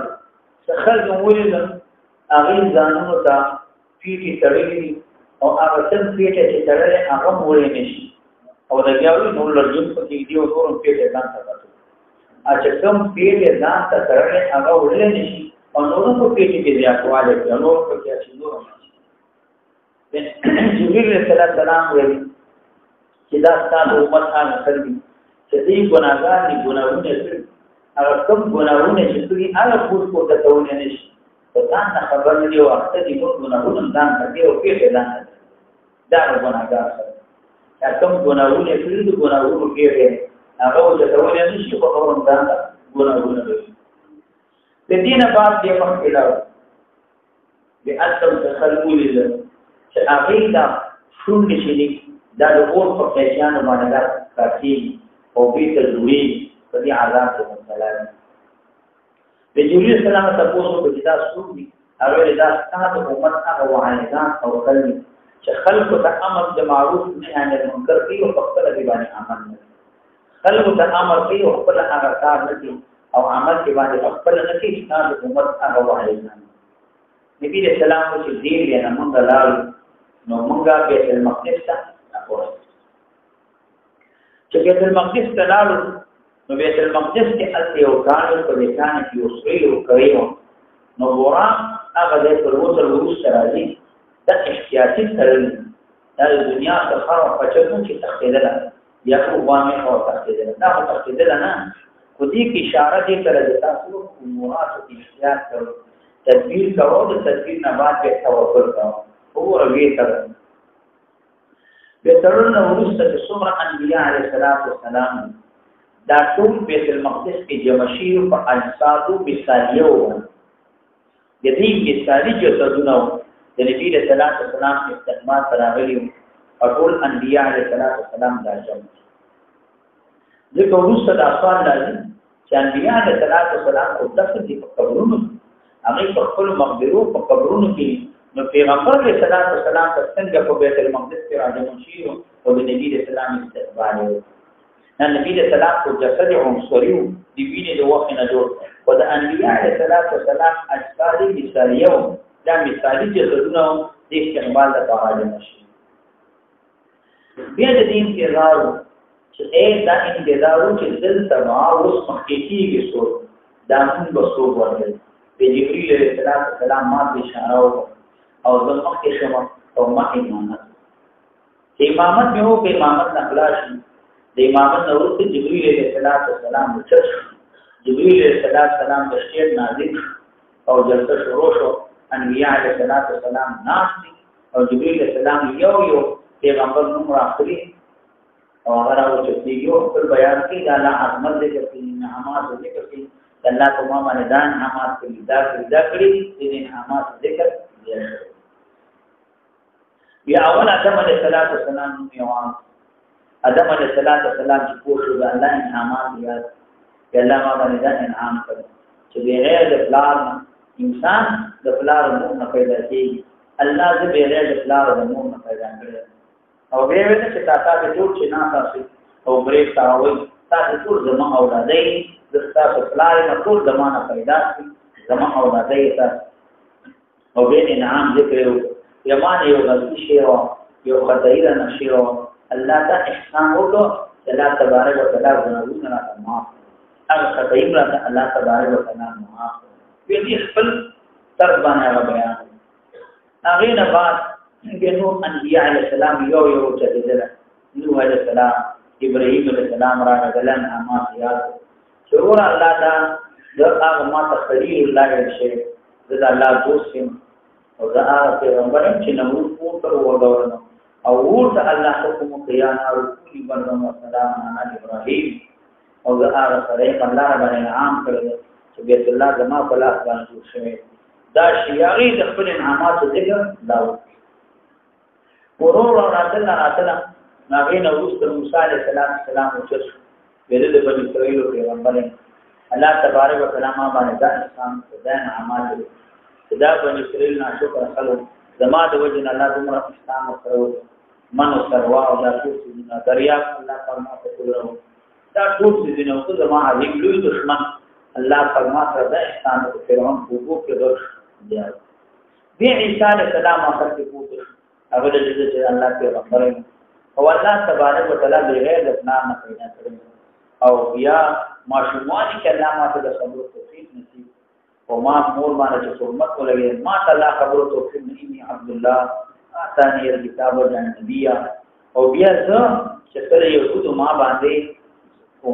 څخه جوړول هغه ځانونو ته پیټي تړلې او هغه څنګه پیټه چې تړلې هغه مولې نشي او دا یو نور لږ په دې دی او نور پیټه ځان ته اچھا کوم پیټه ځان ته تړلې هغه ولې نشي او نورو په پیټه کې زیاتواله کوي نور په کې چې نور جبرئیل علیه السلام وایي چې دا ستاسو امت هغه خلک چې دې ګناګار دي ګناونه کوي هغه کوم ګناونه چې دوی هغه پوښتنه کوته ونه نشي په ځان خبر نه دی او اخته دي ګناونه ځان کوي او پیټه ځان دا ګناګار دا کوم ګناونه کوي د ګناونو پیټه هغه چې ته ونه نشي په اورم ځان ګناونه کوي د دینه بعد دې مخکې به اتم تخلول چې هغه دا شونډې شي دا د اور په پېژانو باندې راځي او به ته جوړي په دې عذاب ته مبتلا دي د جبرئیل السلام تاسو په دې تاسو دي هغه دا ستاسو امت هغه وعیدان او خلک چې خلق ته امر د معروف نهي عن المنکر کوي او خپل دی باندې عمل نه خلق ته امر کوي او خپل هغه کار نه کوي او عمل کې باندې خپل نه کوي ستاسو امت هغه وعیدان نبی رسول الله چې دې نه موږ لاړو نو مونږه بیت المقدس ته راغلو چې بیت المقدس ته لاړو نو بیت المقدس کې اته یو کال په لسان کې اوسېلو کړیو نو ورا هغه د پروتل ورس راځي د احتیاطي ترل د دنیا څخه پچو چې تخیدل یا قوامه او تخیدل دا تخیدل نه خو دې کې اشاره دې کړل چې تاسو امورات او احتیاط کړو تدبیر کوو د تدبیر نه بعد به توکل کوو هو روي تر به ترونه ورسته څومره انبیاء علیه السلام دا ټول بیت المقدس کې جمشي په انصادو مثالیو د دې مثالی جسدونه د نبی رسول الله استقامت راغلي او ټول انبیاء علیه السلام دا جمع ځکه وروسته دا سوال راځي چې انبیاء علیه السلام او دفن دي په قبرونو هغه په خپل مقبرو په قبرونو کې نو پیغمبر علیه السلام څنګه په بیت المقدس کې راځي شي او د نبی علیه السلام استقبال وکړي نن نبی علیه السلام کو جسد عنصري دی ویني د وخت نه جوړ او د انبیاء علیه السلام اجساد مثالیو دا مثالی جسدونه د استقبال لپاره نشي بیا د دین کې راو چې دا انتظارو چې دلته ما اوس محققيږي څو دا موږ بسو ورته د جبرئیل علیه السلام ما په اشاره او د مخکې شمه او ما امامت مې هو په امامت نخلاص د امامت نورت جبرئیل علیه السلام وچر جبرئیل علیه السلام د شیر نازل او جلسه شروع شو انبیاء علیه السلام ناس او جبرئیل علیه السلام یو پیغمبر نوم راخلی او هغه راوچې یو خپل بیان کې د الله عظمت ذکر کوي نعمت ذکر کوي الله په ما باندې دان نعمت کوي دا کړی د نعمت ذکر بیا اول آدم علیه السلام یو آدم علیه السلام چې پوښتنه د الله انعامات یاد چې الله ما باندې دا انعام کړ چې بغیر د پلان انسان د پلان نه پیدا کیږي الله دې بغیر د پلان نه پیدا کړی او به ویني چې تاسو ټول چې نه تاسو او بریک تاوي تاسو ټول زما اولادای د تاسو پلان نه ټول زمانہ پیدا شي زما اولادای تاسو او به انعام ذکر یمان یو غلطی شی او یو خدای را نشي او الله ته احسان وکړو الله تبارک وتعالى غنوونه را معاف هغه خدای را الله تبارک وتعالى معاف دې خپل تر باندې بیان هغه نه بعد نو انبیاء علیه السلام یو چلیدل نوح علیه السلام ابراهیم علیه السلام را غلن اما یاد شروع الله دا هغه ما ته خلیل الله شي دا الله دوست او دا هغه پیغمبر چې نو پورته وګورنو او ورته الله حکم قیان او کلی بندم والسلام علی ابراهیم او دا هغه سره الله باندې انعام کړل چې بیت الله زما په لاس باندې شوی دا شیاغي د خپل انعامات ذکر داو ورور راتله ناغین اوست موسی علیہ السلام او چر دغه د بنی اسرائیل پیغمبر الله تبارک وتعالى ما باندې دا انسان خدای نعمت دا بنی اسرائیل ناشکر خلک زما د وجه الله دمر اسلام سره من سروا او دا ټول دریا الله فرما په کولو دا ټول دې نو ته زما عظیم لوی دشمن الله فرما سره دا احسان او فرعون په وګ کې درش دی عیسی علیہ السلام اخر کې پوښتنه هغه د دې چې الله پیغمبر او الله تبارک وتعالى بغیر د اسلام نه پیدا کړی او بیا ماشومان کې الله ماته د صبر توفیق نصیب او ما مور باندې حکومت ولګي ما تعالی خبر توفیق نعمت عبد الله ثاني الكتاب والنبي او بیا زه چې سره یو څه ما باندې او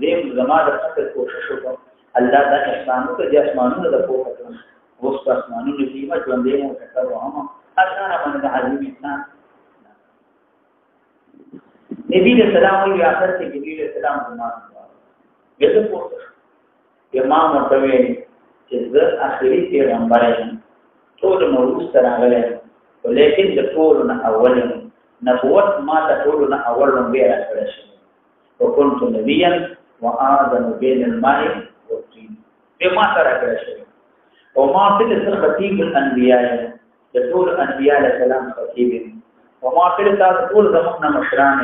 دې زما د څه کوشش وکړ الله دا احسانو ته د اسمانونو د پوهه کړم اوس په اسمانونو کې ما ژوندې مو کړو هم اذان باندې عظیم انسان نبی علیہ السلام وی اخر کې نبی علیہ السلام زمان دغه پورته امام ورته چې زه اخري پیغمبر یم ټول نو وروسته راغلی ولیکن د ټول نه اول نبوت ما ته ټول نه اول بیا راغلی شي وكنت نبيا واذن بين الماء والطين بما راغلی شي او ما ته خطيب الانبياء ټول انبیاء علیہ السلام خطیب وما قلت ټول زمونږ مشران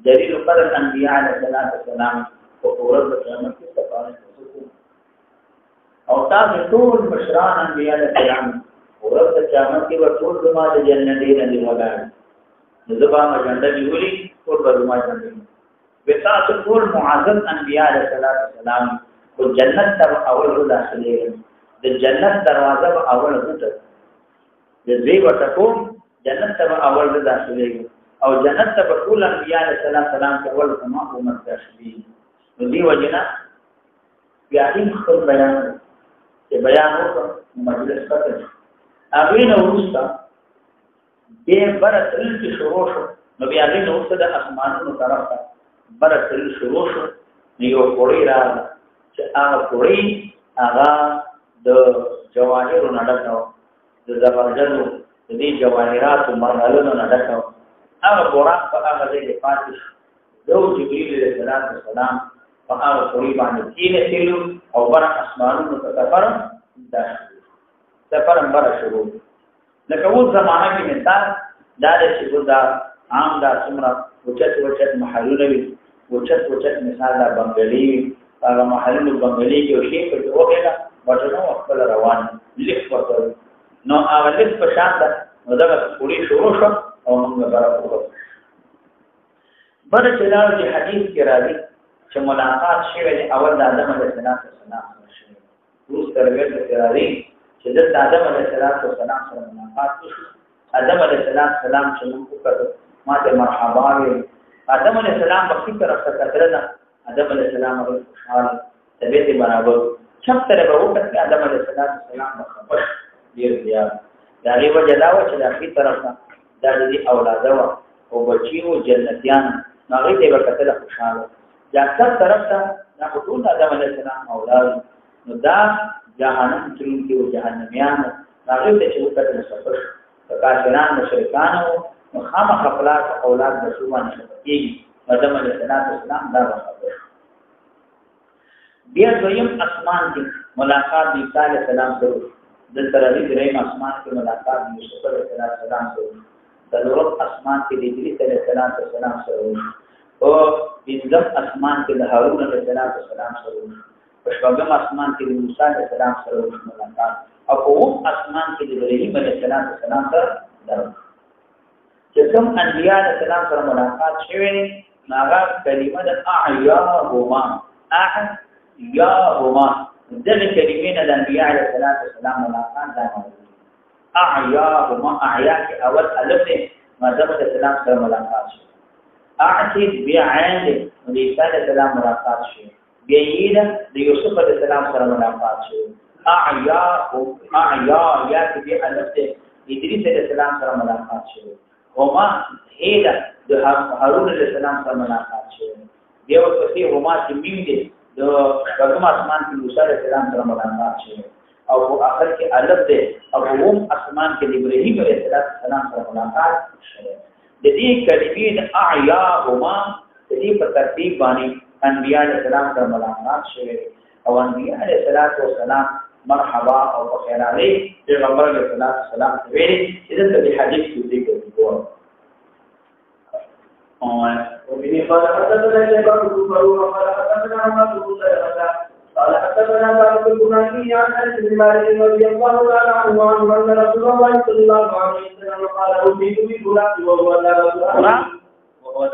دلیل پر انبیاء علیہ السلام او اورد قیامت کې سپارښت او تاسو ټول مشران انبیاء علیہ السلام اورد قیامت کې ټول زما د جنت دی نه ولاړ زبا ما جنت نیولې ټول زما جنت به تاسو ټول معزز انبیاء علیہ السلام او جنت ته اول داخلي د جنت دروازه په اول وټه د دې وټکو جنت ته اول داخلي او جنت ته ټول انبیاء علیہ السلام ته اول سما عمر داخلي نو دی وجنا بیا دې خپل بیان چې بیان وکړ مجلس ته هغه نو ورسته به برتل چې شروع شو نو بیا دې نو ورسته د اسمانونو طرف ته برتل شروع شو یو پوری را چې هغه پوری هغه د جواهرو نډکاو د زبرجدو د دې جواهرات او مرغلونو نډکاو هغه براق په هغه ځای کې پاتې دو جبريل عليه السلام فقال قريبا كين تلو او برا اسمانونو ته سفر برا شروع لکه اوس زمانہ کې مثال دا د چې دا عام دا څومره وچت محلونه وي وچت مثال دا بنگلي هغه محلونه بنگلي کې او شي په وګړه وټنو خپل روان لیک ورته نو هغه لیک په شان ده نو دا پوری شروع شو او موږ برا وکړو بل چې دا د حدیث کې راځي چې ملاقات شوه د اول د آدم علیه السلام سره شوه روز ترغیب کې راځي چې د آدم علیه السلام سره ملاقات وشو آدم علیه السلام چې موږ وکړو ماته مرحبا وي آدم علیه السلام په فکر سره کتره آدم علیه السلام خوشاله طبيعت برابر چپ تر به وکړه آدم علیه السلام مخبش ډیر زیات دا لري وجه دا و چې د اخی طرف دا د اولاد او بچیو جنتیان هغه دې وکړه خوشاله دا څه طرف ته دا ټول آدم علیه السلام اولاد نو دا جهنم ترين کې او جهنميان هغه ته چې وکړه سفر کافرانو مشرکانو مخامخ خپل اولاد د شومان شپږي آدم علیه السلام دا وکړه بیا دویم اسمان کې ملاقات د عیسی علیه السلام سره د ترغیب دریم اسمان کې ملاقات د یوسف علیه السلام سره د لورم اسمان کې د ادریس علیه السلام سره او پنځم اسمان کې د هارون علیه السلام سره په شپږم اسمان کې د موسی علیه السلام سره ملاقات او په اووم اسمان کې د ابراهیم علیه السلام سره درو چې کوم انبیاء علیه السلام سره ملاقات شوه هغه کلمه د اعیاهما اعیاهما دغه کلمې د انبیاء علیه السلام ملاقات ده اعیاهما اعیا کې اول الف ده آدم علیه السلام سره ملاقات شوه اعتد بعین د عیسی علیه السلام ملاقات شوه بیید د یوسف علیه السلام سره ملاقات شوه اعیا یا کې د الف ده ادریس علیه السلام سره ملاقات شوه هما هیدا د هارون علیه السلام سره ملاقات شوه دیو پسې هما چې مين دي د رقم اسمان کې موسی علیه السلام سره ملاقات شوه او په اخر کې الف ده او هم اسمان کې ابراهیم علیه السلام سره ملاقات شوه د دې کلمې د اعیاهما د دې په ترتیب باندې انبیاء علیه السلام سره ملاقات شوه او انبیاء علیه السلام مرحبا او بخیر علی پیغمبر علیه السلام ویلي چې د حدیث کې ذکر کوو وبه قال حدثنا شيبان بن فروخ قال حدثنا محمد بن سلمة قال حدثنا ثابت البناني عن انس بن مالك رضي الله تعالى عنه ان رسول الله صلى الله عليه وسلم قال اوتيت بغلام وهو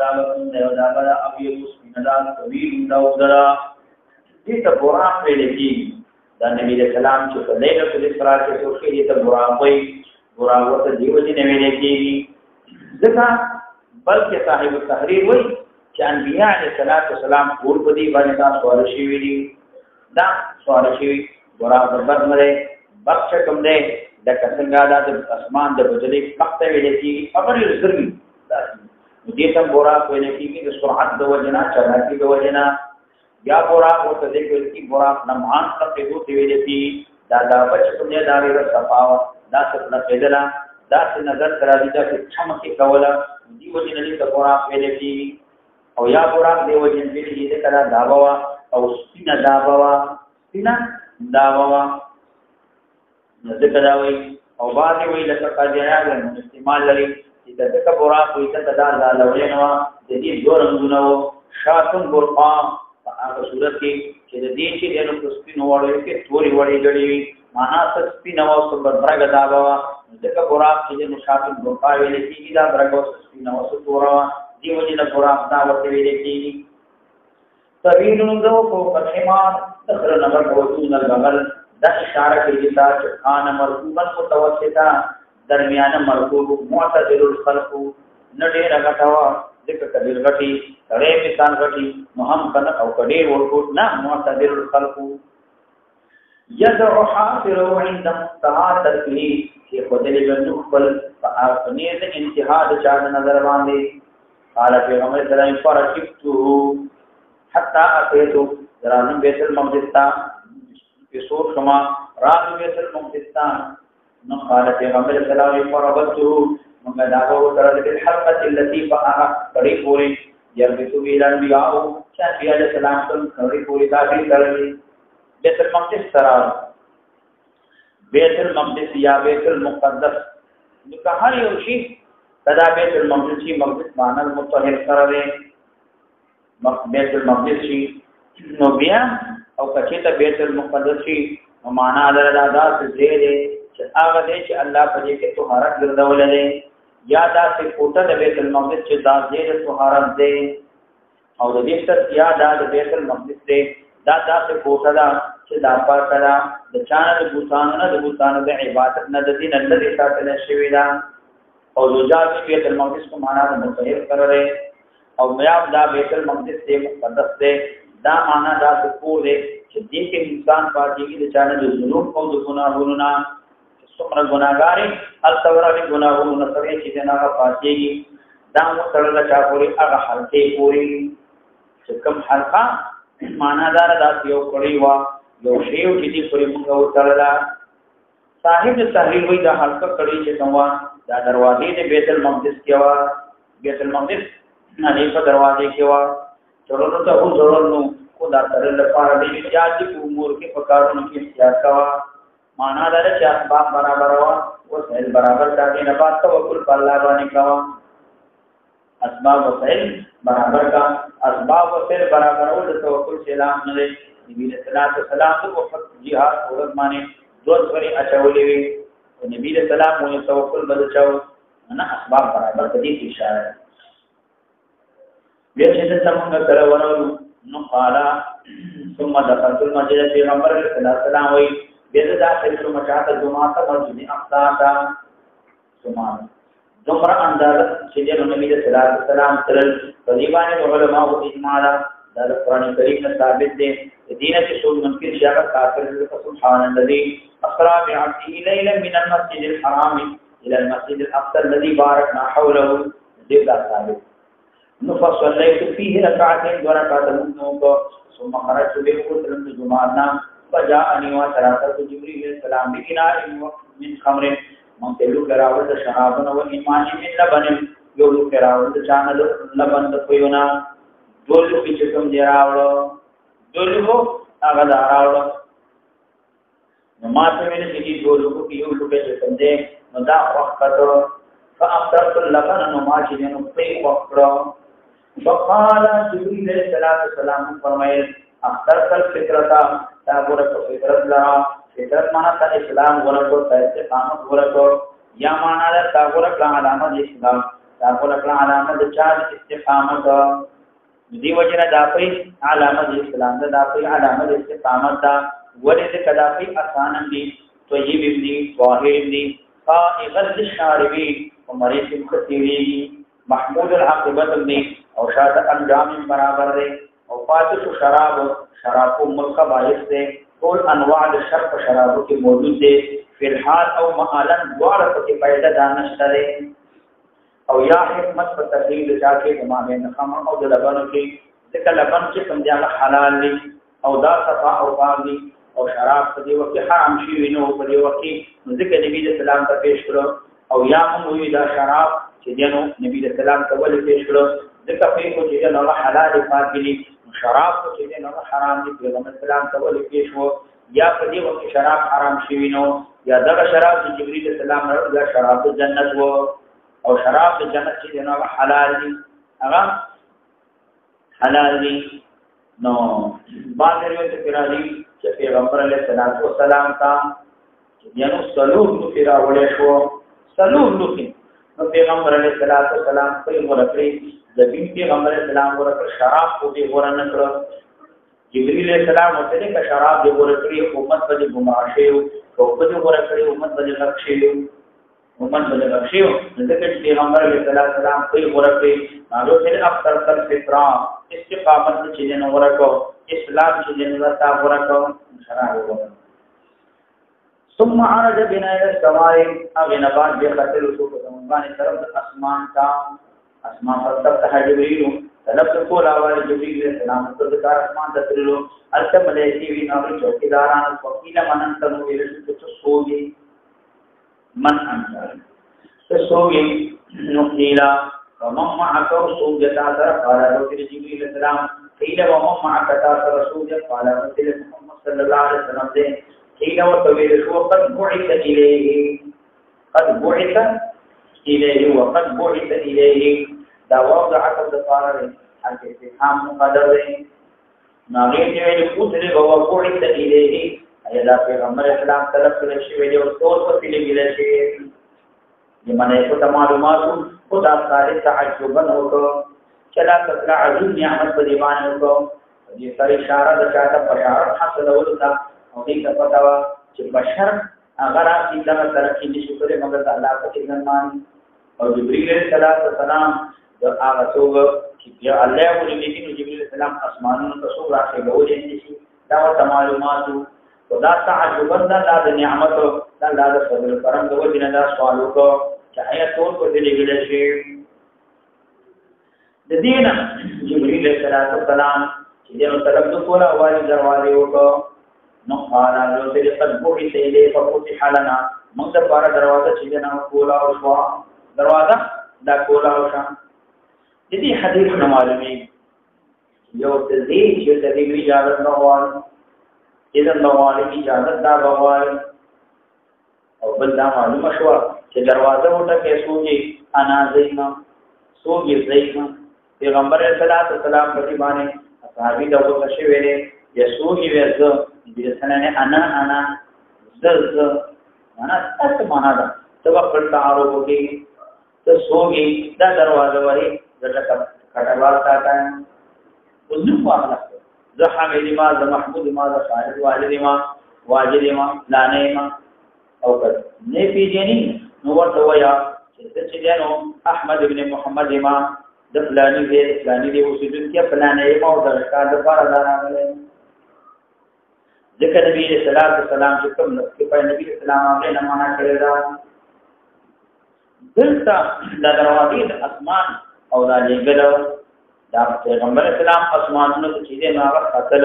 دابة ابيض سپینه طويل دوزرا دې ته براق ویل کېږي دا نبی رسول الله چې په لیلۃ الاسراء کې څوکې دې ته براق وایي براق ته دیو دې نه ویل کېږي ځکه بلکې صاحب التحریر وایي چې انبیاء علیه السلام ټول په دې باندې دا سوال شوي دي دا سوال شوي براق د بد مره بخښ کوم دی د څنګه دا د اسمان د بجلی وخت ویل کېږي امر یې ضروري دا دې ته براق ویل کېږي د سرعت د وجنا چلاکی د وجنا یا براق ورته دې ویل کېږي براق نمان څخه دوی ویل کېږي دا بچ کوم دی دا ویل صفاوه دا څه پیدلا دا څه نظر ترازی دا چې چمکه کوله دی وجنه دې ته براق ویل کېږي او یا براق دې وجنه دې کړه داوا او سپینا داوا ذکر دا وی او باندې وی لکه قاضیان استعمال لري چې دغه براق وي ته دا لولنوا د دې دورنګونو شاتن برقام په هغه صورت کې چې د دې چې د سپینو وړي کې توري وړي غړي معنا سپینو او صبر برګ داوا دغه براق چې د شاتن برقام ویل کېږي دا برګ او سپینو او تورا دیو چې د براق دا ورته ویل کېږي طویل ذو فوق الحمار تخر نمبر ودون البغل دا اشاره کوي چې خان مرکوبا متوسطه درمیانه مرکوب معتدل الخلق نډه راغټاوا دغه کډیر غټي سره مثال غټي نو هم کنه او کډیر ورکوټ نه معتدل الخلق يدع حافر عند منتهى تکلیف چې خدای له خپل په د انتها د چا نظر باندې قال پیغمبر صلی الله علیه وسلم فرشتو حتى اتيت درانم بیت المقدس تا يسوع كما راغ بیت المقدس تا نو قال پیغمبر صلی الله علیه وسلم فربته من داغو تر الحلقه التي فها قريب پوری يربطو بي الانبیاء چا انبیاء علیہ السلام تم کھوڑی پوری داخل کرلی بیت المقدس ترار بیت المقدس یا بیت المقدس نکا ہر یوشی تدا بیت المقدس شی مقدس معنی المطهر کرده بیت المقدس شی نو بیا او کچیتا بیت المقدس شی نو معنی در دا سے زیده چه آغا دے چه اللہ پجے کے طہارت گردول دے یا دا سے کوٹا دا بیت المقدس چه دا زیده طہارت دے او دا دیفتر یا دا بیت المقدس دے دا سے کوٹا دا چه دا پاکا دا چانا دا بوتانو دا عبادت نا دا دین اللہ دیتا تلا شوی دا او دوجا بیت المقدس کو معنی دا متحر کر رہے او میاب دا بیت المقدس دے مقدس دے دا معنی دا سکور دے چه دین کے انسان پاکی کی دا چانا دا ظلوم او دا گناہوننا سمر گناہگاری التورا بھی گناہوننا سرے چیزیں آگا پاکی گی دا مطلع چا پوری آگا حلقے پوری چه کم حلقہ معنی دار دا سیو کڑی وا یو شیو چیزی پوری منگا اترلا صاحب تحریر ہوئی دا حلقہ کڑی چه کموا دا دروازے دے بیت المقدس کیوا بیت المقدس نانے کا دروازے کیوا چلو تو ہو ضرور نو خدا ترل پار دی احتیاط کی امور کے پکاروں کی احتیاط کوا مانا دار چ اسباب برابر ہوا وہ سہل برابر کا کے نبات توکل پر اللہ بانے کوا اسباب وسائل برابر کا اسباب وسائل برابر ہو توکل سلام نے نبی صلی اللہ علیہ وسلم کو وقت جہاد عورت مانے روز بری اچولے وی نبی علیہ السلام نے توکل بدچاو انا اسباب برابر کدی اشارہ ہے بیا چې څنګه کړه ورو نو قالا ثم دخلت المسجد پیغمبر صلی الله علیه وسلم وی بیا داخل شو مچاته جمعه ته مسجد اقصا تا جمعه دومره انداز چې د نبی صلی الله علیه وسلم تل دیوانه علماء او اجماع دا قرآن کریم نے ثابت دے دین کے شو منکر شاہ کافر سبحان الذي اسرا بعبده ليلا من المسجد الحرام الى المسجد الاقصى الذي باركنا حوله دې ثابت فصليت فيه ركعتين وركعت ثم خرجت بقدر الجمعة فجاءني وثلاثة جبريل السلام بإناء من خمر من تلو كراوة شرابا وإيمان من لبن يولو كراوة شان لبن تقوينا دولو في چکم جراوة دولو آغا داراوة نماز میں نے سیدھی دولو کو یولو کے چکم دے ندا وقت فأخطرت اللبن نماز میں نقطی وقت فقال جبريل علیہ الصلوۃ والسلام فرمائے اخترت الفطرتا تابورت فطرت لا فطرت مانا تا اسلام ورکو تا استقامت ورکو یا مانا دا تابورت لا علامت اسلام تابورت لا علامت چار استقامت دی وجنا دا پی علامت اسلام دا پی علامت استقامت دا ورد کدا پی آسان دی طیب دی طاهر دی قائغ للشاربی ومریض خطیری محمود العاقبت دی اور شاید انجام برابر دے اور فاتش شراب کو ملک باعث دے کل انواع شرف شرابوں کے موجود دے فی الحال او معالن دوارت کے پیدا دانش دے او یا حکمت پر تحلیل جا کے امام نخم او لبن کی ذکر لبن کے سمجھا حلال لی او دا صفا او پاک لی اور شراب پر دی وقت حرام شیوی نو پر دی وقت ذکر نبی علیہ السلام کا پیش کرو او یا ہم ہوئی دا شراب چیزنو نبی علیہ السلام کا ولی پیش کرو ذکر فی کو چیزن اللہ حلال پاک لی شراب کو چیزن اللہ حرام لی پیغمبر السلام کا ولی پیش ہو یا پر دی وقت شراب حرام شیوی نو یا دا شراب کی جبریل السلام رضا شراب جنت ہو اور شراب جنت چیزن اللہ حلال لی اگر حلال لی نو بعد روایت پیرالی کہ پیغمبر علیہ السلام کا یعنی سلوک نو پیرا وڑے شو سلوک نو نو پیغمبر علیہ السلام کوئی ورکڑی زبین پیغمبر علیہ السلام ورکڑ شراب کو بھی ورن کر جبریل علیہ السلام ہوتے کہ شراب بھی ورکڑی امت بجے گماشے ہو بجے ورکڑی امت بجے رکشے امت بجے رکشے ہو ذکر پیغمبر علیہ السلام کوئی ورکڑی نالو پھر اب تر فطرہ استقامت چیزیں ورکو اسلام چیزیں ورکو شراب ورکو ثم عرج بنا الى السماء اغنبان بخطر رسول الله طرف اسمان کا اسمان پر تب تہ جبريل طلب کو آواز جبريل علیہ السلام تو ذکر اسمان تدرلو التم ملائکی وی نور چوکیداران وکیل منن تنو ویل تو سوگی من انصار تو سوگی نقیلا ومن معك رسول جتا قال رسول جبريل السلام قيل ومن معك رسول قال رسول محمد صلى الله عليه وسلم قيل وطويل شو قد بعث إليه وقد بعث إليه دا وضعت الدفار حق استفهام مقدر ناغیر ویل قتل وقعت إليه اي دا پیغمبر اسلام طرف کړي شوی دی او ټول په لګیل شي لمنه په معلوماتو خدا تعالی تعجبا وکړو چلا تطلع عظیم نعمت په دیوان وکړو دې سره اشاره د چاته بشارت حاصل ولته او دې ته پتا وا چې بشر اگر اسی دا ترقی نشي کولای مگر الله په اذن باندې او جبرئیل علیه السلام د هغه څوک چې الله ولې جبرئیل السلام اسمانونو ته څوک راځي غوړي شي دا معلوماتو خدا تعجبا دا د نعمت دا د فضل کرم د وجه نه سوال وکړو چې آیا ټول په دې لګل شي د دینه جبرئیل علیه السلام چې دغه طرف ته کوله والی دروازه وکړو نو قال له دې قد بعث إليه ففتح لنا موږ د بار دروازه چې نه کوله او شو دروازه دا کوله او شان د دې حدیث نو معلومي یو تدې چې د دې اجازه نه وایي اذن نوالي اجازت دا بوال او بل دا معلومه شو چې دروازه وټه کې سوږي انا زیما سوږي زیما پیغمبر صلی الله علیه وسلم په باندې صحابي دا وته شی ویلې یسوږي ورته دې سننه انا زز انا څه معنا ده توکل تعارف کې ته سوږي دا دروازه وری دغه کټوال تا وځو واخله ذ حامد ما ذ محمود ما ذ صاحب والد ما واجد ما لانه ما او کړه نه پیژنې نو ورته ویا چې دینو احمد ابن محمد ما د فلانی دی اوسېدل کې فلانه ما او د کار د بار راغله ذکر نبی صلی الله علیه وسلم چې کوم کې په نبی اسلام باندې نه معنا کړی دا دلته د دروازې اسمان او د لګلو دا پیغمبر اسلام اسمانونو ته چې نه هغه قتل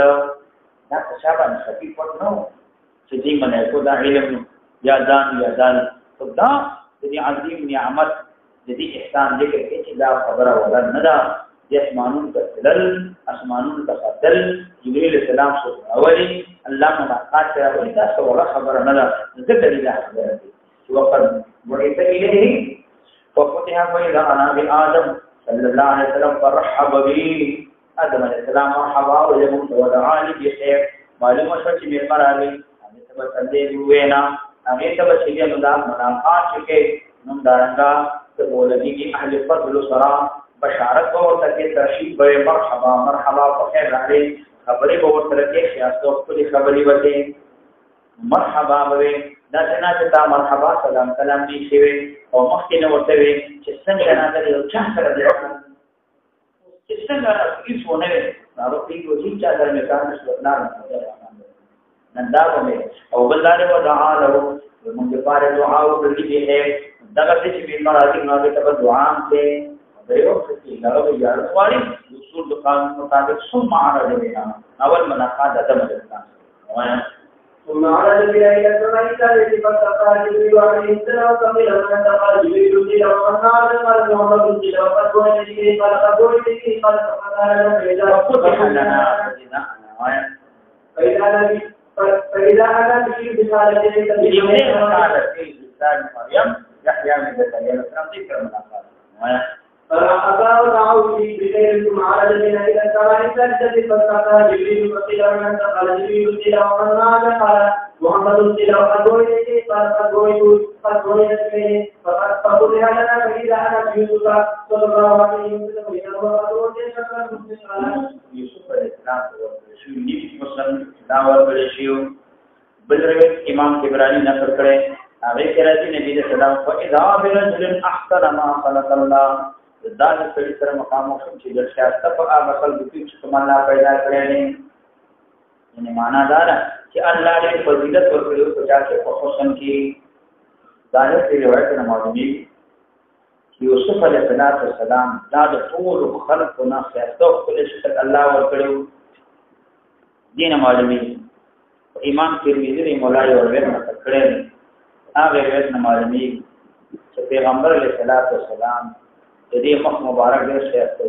دا تشابه خفيف نو چې دې منه کو دا علم یا ځان خدا دې عظیم نعمت دې احسان ذکر کې چې دا خبره ولا نه ده د اسمانونو ته تلل اسمانونو ته قتل جبرئیل السلام سو اولي الله ملاقات سره ولې دا څه خبره نه ده ذکر دې خبره چې وقت بعث إليه ففتح فإذا أنا بآدم صلى الله عليه وسلم فرحب به آدم عليه السلام مرحبا ولمن ودعا لي بخير معلومه شو چې میرمن علي هغه ته باندې وینا هغه ته چې موږ مناقات کې نوم دارنګا ته بولدي کې اهل فضل سره بشارت او تکي ترشید به مرحبا په خیر راځي خبرې به ورته کې خاصه خپل خبرې وته مرحبا به دا څنګه چې تا مرحبا سلام دې شي او مخکې نو ورته وي چې څنګه نه درې او چا سره دی چې څنګه هیڅ ونه وي نو په یو چې چا درمه کار نشو نن دا به او بل دا له دعا له موږ لپاره دعا وکړي دي دغه چې بیمار راځي نو ته دعا کې دیو چې لږه یار والی اصول د قانون مطابق ثم عرض بنا اول مناقض ادم الاسلام ثم عرض بنا الى السماء التي فتقال جبريل عليه السلام قبل ان تقال جبريل الى وقال محمد الى وقد قال فتح لنا فإذا أنا بشيء بسالة مريم يحيى من بيتها السلام ذكر مناقض فأبى ودعوا به بخير ثم عرض بنا إلى السماء الثالثة فاستقى جبريل فقيل من انتقل جبريل إلى ومن ماذا قال محمد إلى وقد قلت قال قد قلت فقد فتح لنا فإذا أنا بيوسف صلى الله عليه وسلم فإذا هو قد قلت يوسف عليه السلام شو نیو مسلم داور بلشیو بلرویت امام کبرانی نقل کرے هغه کې راځي نبی صلی الله علیه وسلم فاذا برجل احسن ما خلق الله دا د سړي سره مقام وشم چې د شاسته په هغه خلق کې چې کوم الله پیدا کړی نه یعنی معنا دا ده چې الله دې فضیلت ورکړي او چې په حسن کې ظاهر دی روایت نه معلومي چې یوسف علیه السلام دا د ټول خلق نه شاسته خپل شکل الله ورکړي دین معلومي امام ترمذی مولا یو ورته کړی هغه روایت نه معلومي چې پیغمبر علیه السلام د دې مخ مبارک ډېر ښایسته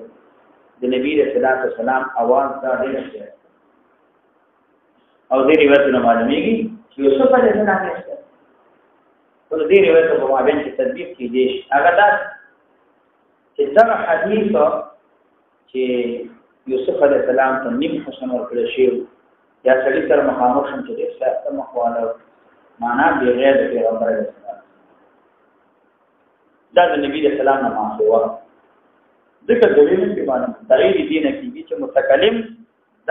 د نبی رسول الله سلام اواز دا ډېر ښایسته او دې روایت نه معلومیږي چې یوسف علیه السلام ښایسته په دې روایت په مابین کې تطبیق کیږي هغه دا چې دا حدیث چې یوسف علیه السلام ته نیم حسن ورکړل شي یا سړي سره مخامخ شم چې ډېر ښایسته مخواله معنا بغیر د پیغمبر علیه السلام دا د نبی رسول الله نه ماخوا ذکر دویم په معنا دلیل دین کې چې متکلم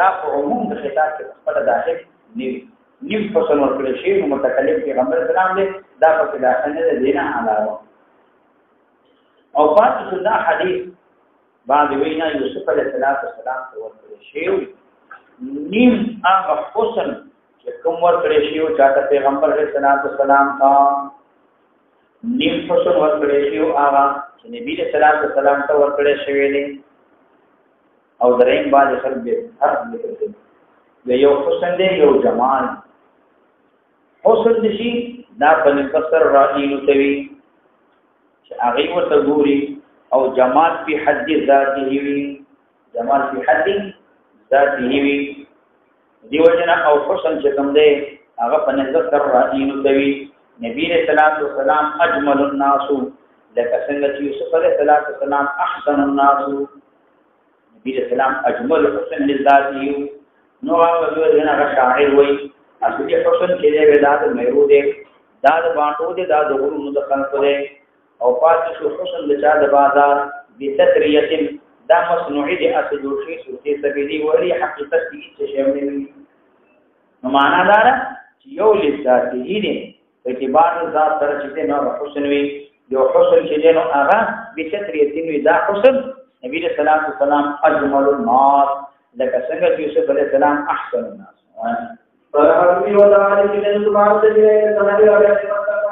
دا په عموم د خطاب کې خپل داخل نیم حسن ورکړل شي نو متکلم پیغمبر اسلام دی دا په داخل نه دینه علاوه او پاتې دا حدیث بعد وینا یوسف علیه السلام ته ورکړل شي نیم هغه حسن چې کوم ورکړل شي او چې پیغمبر علیه السلام ته نیم حسن ورکړل شي او هغه چې نبی علیه السلام ته ورکړل شوی دی او درېم باندې خلک به هر لیکل یو حسن دی یو جمال حسن دي دا په نفسر راځي توي چې هغه ورته ګوري او جمال په حد ذاته وي جمال په حد ذاته وي دیو جنا او حسن چې کوم دی هغه په نفسر راځي توي نبی رسول الله اجمل الناس لکه څنګه چې یوسف علیه السلام احسن الناس نبی رسول الله اجمل حسن لذاته نو هغه دغه شاعر وای اصلي حسن چې دی ولادت مېرو دی دا د باټو دی دا د غرونو د خلق دی او پاتې شو حسن د چا د بازار بتتریه دا مصنوعي دی اصل جوړ شي سوتي سبيلي ولی حقیقت دې چې شامل وي نو معنا دا چې یو لذاته دی په اعتبار ذات سره چې نو حسن وي یو حسن چې نو هغه بتتریه وي دا حسن نبی رسول الله اجمل الناس لکه څنګه چې یوسف علیه السلام احسن الناس فرحمي وتعالى من السماء تجري كما يرى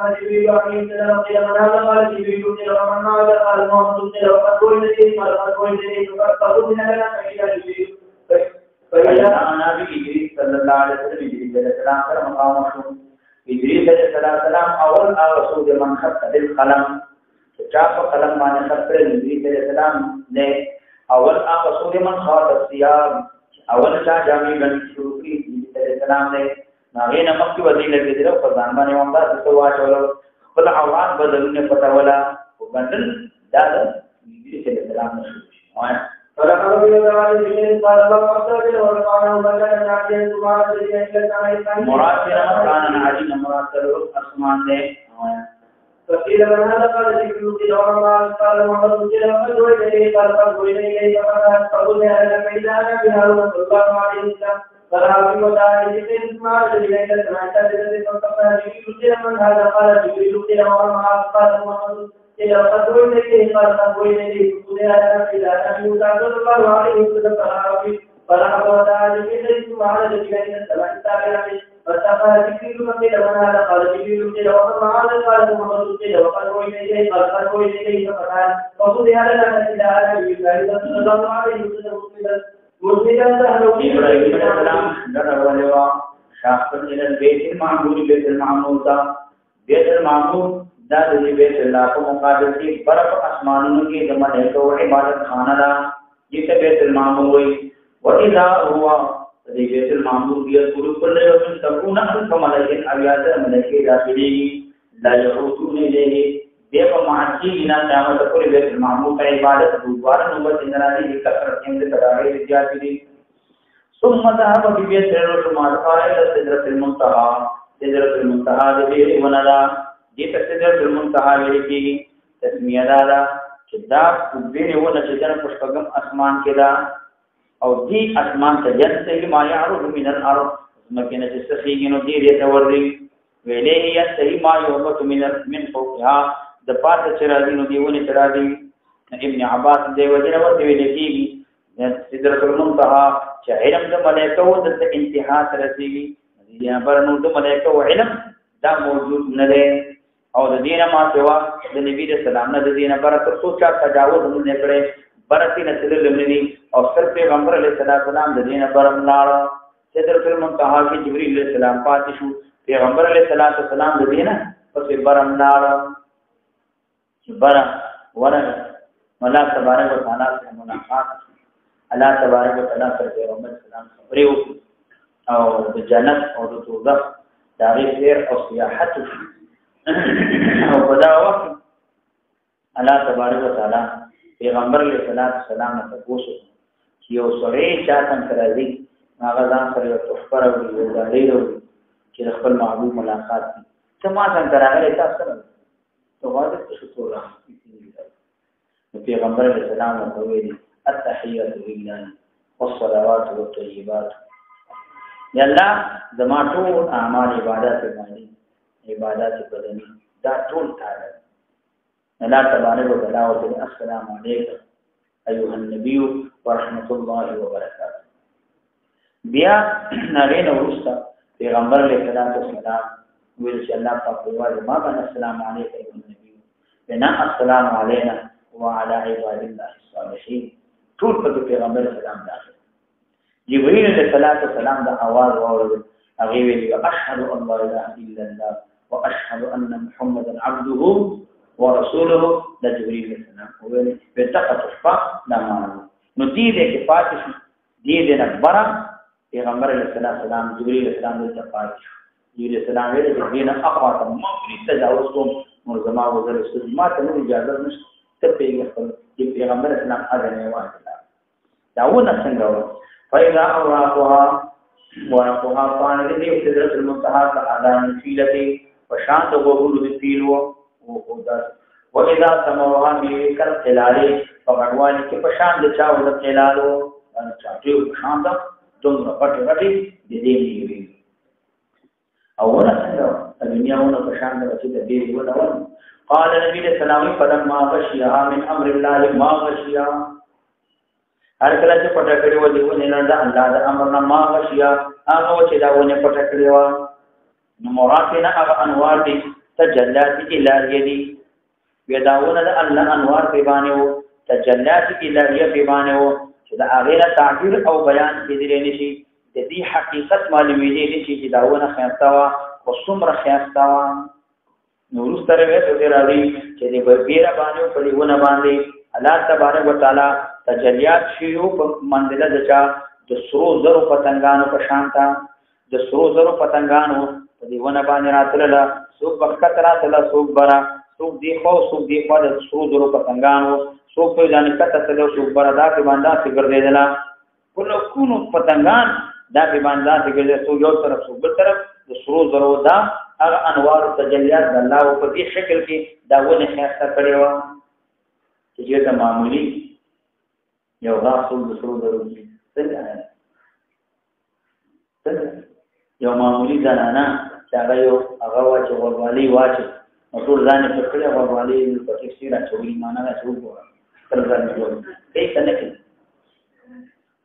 ما جبريل عليه السلام قال قال جبريل ومن هذا قال محمد وقول الذي قال قول الذي فقد من لنا الى جبريل فإذا أنا بجبريل صلى الله عليه وسلم جبريل عليه السلام سره مقام شو جبريل عليه السلام اول رسول من خط بالقلم چا په قلم باندې خط کړل جبريل عليه السلام نے اول رسول من خاط الثياب اول چا جامع باندې شروع کړی جبريل عليه السلام نے هغه نه مخکې وځي لګیدل او په ځان باندې هم دا څه واچول خپل عورت بدلونه پټولا او بدل دا جبريل عليه السلام نشو فرحمه وتعالى من قال الله تعالى ورقانا وبلغ نعجل سبحانه وتعالى مراد كان عظيم مراد اسمان ده فقيل من هذا قال ذكر في الله قال محمد جل وعلا وجهه قال قل إليه فقال فقل هذا ميدان بها رسول الله عليه السلام فرحمه وتعالى ذكر ما جل وعلا الذي فقال ذكر من هذا قال ذكر في الله قال محمد إلى قدر الذي قال قدر الذي سبحانه إلى أن يتعبد الله عليه وسلم فرحمه وتعالى ذكر سبحانه الذي بين السماء السابعة فاتقى ذكر من هذا قال جبريل إلى وقد معاذ قال محمد إلى وقد إليه قال قدر إليه فقال وخذ هذا لنا إلى أن يتعبد الله عليه وسلم مسلما إبراهيم عليه السلام دعا ولوا شاقا إلى البيت المعمور بيت المعمور بيت المعمور دا د بیت الله په مقابل کې برف اسمانونو کې د ملائکه او عبادت خانه دا چې بیت المعمور وي و اذا هو د بیت المعمور دی ټول کله یو تكون الف ملائکه اویات ملائکه داخلي لا يعودون الیه دیو معاصی نه قیامت پر بیت المعمور په عبادت دوباره نو بندراني د کثرت کې تداوی زیات دي ثم ذهب ببيت الرحمن قائل سدرة المنتهى سدرة المنتهى دې ونلا دې تسجل المنتهى لکی تسمیه دا چې دا دې ونه چې جن پښپغم اسمان کې دا او دې اسمان ته جنته ما يعرض من الارض مکه چې سخیږي نو دې ته ورې ویلې یستهي ما يهبط من فوقها د پاتې چې راځي نو دې ونه چې راځي ابن عباس دې وجه ورته ویل کېږي سدرۃ المنتهى چې علم د ملائکه او د انتها سره رسیږي دې برنو د ملائکه او علم دا موجود نه دی او د دینه ما سوا د نبی رسول الله نه د دینه برکت سوچا تجاوز نه کړي برکت نه تل لمني او صرف پیغمبر علیه السلام د دینه برم لاړ سدرۃ المنتهى کې جبرئیل علیه السلام پاتې شو پیغمبر علیه السلام د دینه پس برم لاړ برم ورنه الله تبارک وتعالى سره ملاقات الله تبارک وتعالى سره پیغمبر اسلام خبرې وکړي او د جنت او د دوزخ د هغې سیر او سیاحت وشي او په دغه وخت الله تبارک وتعالى پیغمبر علیه السلام ته تپوس وکړي چې یو سړی چا څنګه راځي هغه ځان سره یو تحفه راوړي یو ډالۍ راوړي چې د خپل محبوب ملاقات وکړي ته ما څنګه راغلی تا سره ته غواړې څه شکر راغلی پیغمبر علیه السلام ته ویلي التحیات لله والصلوات والطیبات یا الله زما ټول اعمال عبادت مالی عبادت بدنی دا ټول تعالی الله تبارک وتعالى السلام علیکم ایها النبی ورحمت الله وبرکاته بیا نغې نو ورسته پیغمبر علیه السلام ویل چې الله پاک وایي ما باندې السلام علیکم ایها النبی بنا السلام علینا وعلى عباد الله الصالحين ټول په پیغمبر اسلام داخل جبريل علیه السلام دا आवाज واورل هغه ویل اشهد ان لا اله الا الله واشهد ان محمدا عبده ورسوله دا جبريل علیه السلام ویل بتقت شفا لا معلوم نو دې کې پاتې دې نه برا پیغمبر علیه السلام جبريل علیه السلام ته پاتې جبريل علیه السلام ویل چې دینه اقوا ته مفرد تجاوز کوم مرزما وزر ما ته اجازه نشته ته پیغمبر اسلام اذن واجب داونه څنګه و فإذا أوراقها ورقها فان الذي سدرة المنتهى كأذان الفيلة وشان وغول الفيل وإذا سموها ملك القلال فغنوان كفشان دچاو القلال أنا چاټیو شان دا دومره پټ دې دی اوله څنګه دنیاونه فشان د چې دې ودول قال النبي صلى الله عليه وسلم فلما غشيها من امر الله ما غشيها هر کله چې پټه کړی و دی ونه نه دا الله د امر نه ما غشيها هغه چې دا ونه پټه کړی و نو مراد نه هغه انوار دي تجلات الهیه دي وداونه د الله انوار په باندې و تجلات الهیه په باندې و چې دا هغه تعبیر او بیان کېدل نشي د دې حقیقت معلومې دي چې داونه خیاستا وا او څومره خیاستا وا نو ورستره وې ته راځي چې دې بیره باندې په دیونه باندې الله تبارک وتعالى تجلیات شیو په منزله دچا د سرو زرو پتنګانو په شانتا د سرو زرو پتنګانو په دیونه باندې راتلله سوق وخت راتله سوق برا سوق دی خو سوق دی په د سرو زرو پتنګانو سوق په ځان کته تلو سوق برا دا په باندې څګرځیدله کله کوم پتنګان دا په باندې څګرځي سو یو طرف سو بل طرف د سرو زرو دا هغه انوار تجلیات د الله په دې شکل کې دا ونه خاصه کړی و چې دا معمولی یو غاصل د سرو زرو څنګه یو معمولی زنانه چې هغه یو هغه واچ وروالی واچ ټول ځان په کړه وروالی په کې سیرا چوي معنا نه شروع کړه تر ځان جوړ کې څنګه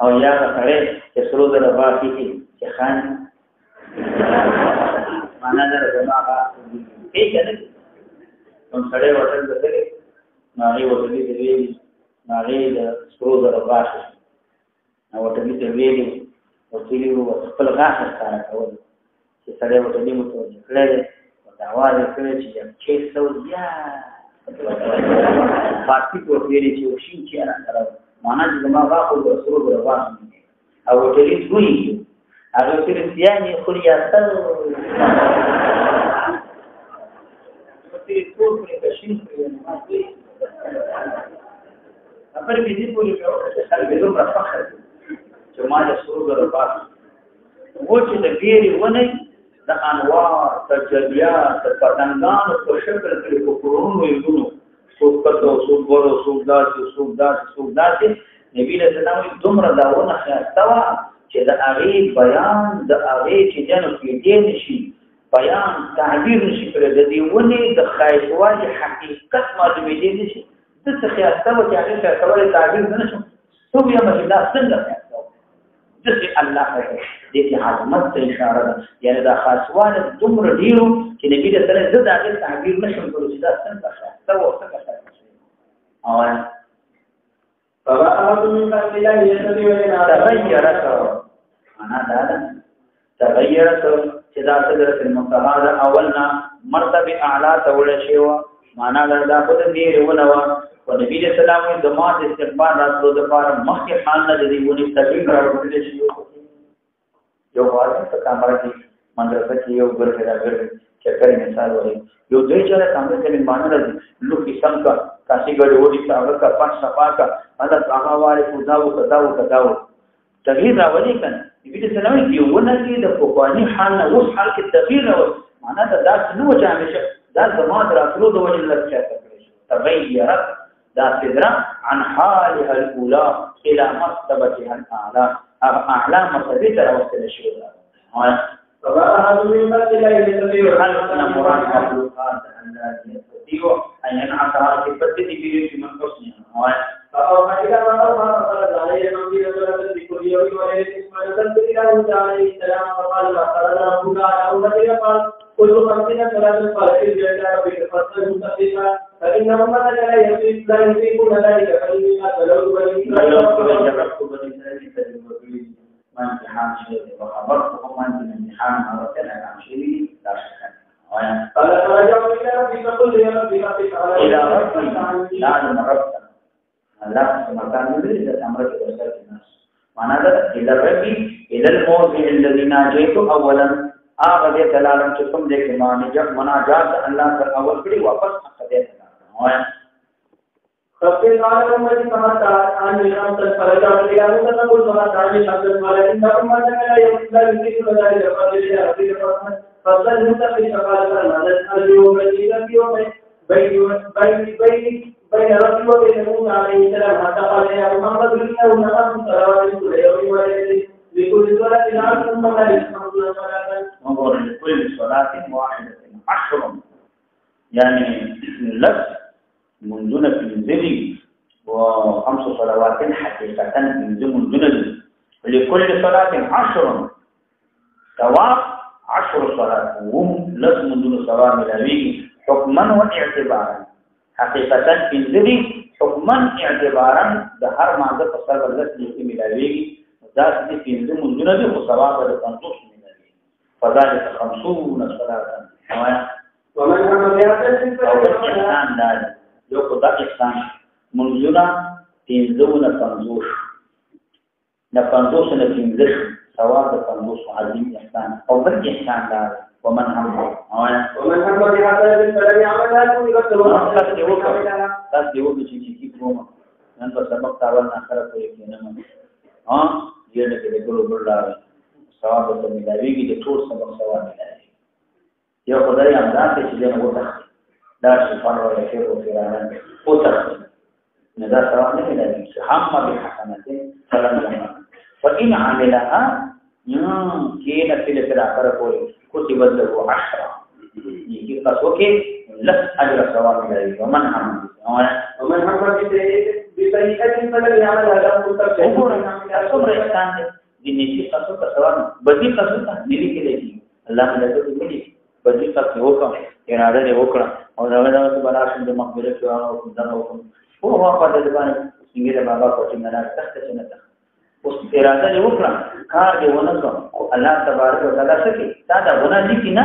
او یا سره چې سرو زرو باقي چې خان معنا نه راځما کې څنګه کوم سره وټل دغه ناغي وټلې دی ناغي د سرو زرو باقي نو وټلې دی ویلي وکیلی و خپل غاښ ښکاره کول چې سړی ورته متوجه کړی دی ورته اواز یې کړی چې یم کیسه یا پاسپورټ ورته ویلي چې یو شین چې راسره معنا چې زما غاښ د سرو زرو غاښ او وټلې ځوی هغه ورته سیانې خوري اصل ورته ټول پرې کشین کړی خبرې به دې پورې کوي چې خلک دومره فخر کوي چې ما د سرو زرو باغ و چې د بیرې ونې د انوار تجلیات د پتنګانو په شکل کې په کورونو یونو څوک پتو څوک ورو څوک داسې نبی له سلام دومره داونه ښایسته وه چې د هغې بیان د هغې چې جنو کېدی نشي بیان تعبیر نشي کړی د دې ونې د ښایستوالي حقیقت معلومېدی نشي داسې ښایسته وه چې هغې ښایستوالي تعبیر نه شم څو یم چې دا څنګه دغه الله دې عظمت ته اشاره ده یعنی دا خاصواله دومره ډیرو چې نبی د سره زړه دغه تعبیر نشم کولای چې دا څنګه څه وخت څنګه او فبعض من خلق الله يتبع تغيرت انا دا تغيرت چې دا سدرت المنتهى اولنا مرتبه اعلى تول شیوا معنا دا په دې ورونه او نبی رسول الله د ما د استقبال راتلو د لپاره مخکې حال نه دی ونی تغییر راوړل شي یو وایي په کامره کې مدرسه کې یو ګرځي راغلی چکرې مثال وایي یو ځای چې کامره کې باندې راځي لو قسم کا کاسي ګړې وړي څنګه کا پښ صفا کا الله هغه وایي خداو تغییر راولي کنه نبی رسول الله یو ونه کې د پوپانی حال نه اوس حال کې تغییر راوړي معنا دا داسې نو چې همیشه دا زما دراتلو د وجه لږ څه کړی تغیرت دا صدرا عن حالها الاولى الى مرتبتها الاعلى اعلى مرتبه تر وصل شي فبعض من مثل يستطيع خلقنا مراد مخلوقات التي يستطيع ان ينعكس صفته في من حسنها فأوحى إلى ما فرض عليه من بكل يوم وليلة فنزلت إلى موسى عليه السلام فقال ما فرض ربك على أمتك قال كل 50 صلاة قال إلى ربك فاصبر مستقيما فإن أمتك لا يطيقون ذلك فإنما تلوت بني ما امتحان شيء وخبرتهم عن الامتحان مرتين عن شيء لا شك قال فرجعوا إلى ربك قل يا ربي إلى ربي لا ربك الله مكان الذي أمرك بسر الناس معناه إلى ربي إلى الموضع الذي ناجيته أولا آغذي دلالة تكم ذلك مناجات الله في الأول بڑی واپس أخذي دلالة فقال قال أمتي كما تعالى عن الأمر فرجعوا إلى موسى فقل كما تعالى حسن ولكن أمتك لا يمكن ذلك فقل إلى ربك فصل مستقيم فقال فماذا اليوم الذي بين ربي وبين موسى عليه السلام حتى قال يا محمد إنه نقص صلوات كل يوم وليلة لكل صلاة عشر ثم لا يسمعون صلاة وهو لكل صلاة واحدة 10 يعني لك منذنا في الزلي و5 صلوات حقيقة في منذنا لكل صلاة 10 ثواب 10 صلاة وهم لك منذنا صلاة ملاويه حكما واعتبارا حقیقتا انځري حکما اعتبارا د هر ماده په سر بدل کې ملاويږي دا چې پنځه منځونه دي خو ثواب د 50 ملاوي فذلك 50 صلاه ومن هم بيعتز احسان دار یو خدا احسان منځونه پنځونه 50 نه 50 نه 15 ثواب د 50 عظیم احسان او بل احسان دار ومن هم بهذا فلم يعملها كل تاسو دیو چې کی کوم نن په سبق تاول نه سره کوي کنه یې نه کې ګورو ګورل ثواب ته ملایوي د ټول سبق ثواب ملایوي یو خدای امداد چې دې وته دا شفاء او خیر او خیرانه او ته نه دا ثواب نه ملایوي هم به حسنته فلم يعمل فإن عملها كينا في الآخرة كتب له 10 يجي قصوكي لس أجر ثواب ملائكة ومن هم بسيئة فلم يعملها له تكفير صبر إحسان دي قصو ثواب بدي قصو ملي كده الله ملائكة ملي بدي قصو وکړه اراده دې وکړه او دا سبحانه د مغفرت او دغه هو په دې باندې څنګه بابا کوټی نه تخت څنګه اوس اراده دې وکړه کار دې ونه او الله تبارک وتعالى سکی دا دا ونه دي کنه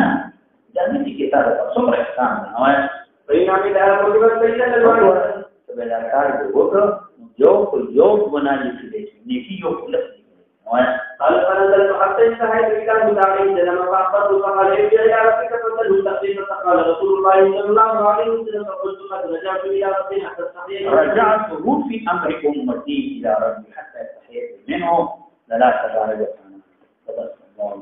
دا دې کې تا دا څومره احسان نه وای په دا موږ په دې ته ورته بلا کار دې وکړه یو ونه دي نیکی یو خلص وای قال فنزل حتى انتهى الى مدعي لما فقط فقال يا ربك فضل تقديم فقال رسول الله صلى الله عليه وسلم فقلت قد رجعت الى ربي حتى استحييت رجعت في امر امتي الى ربي حتى استحييت منه لا تبارك وتعالى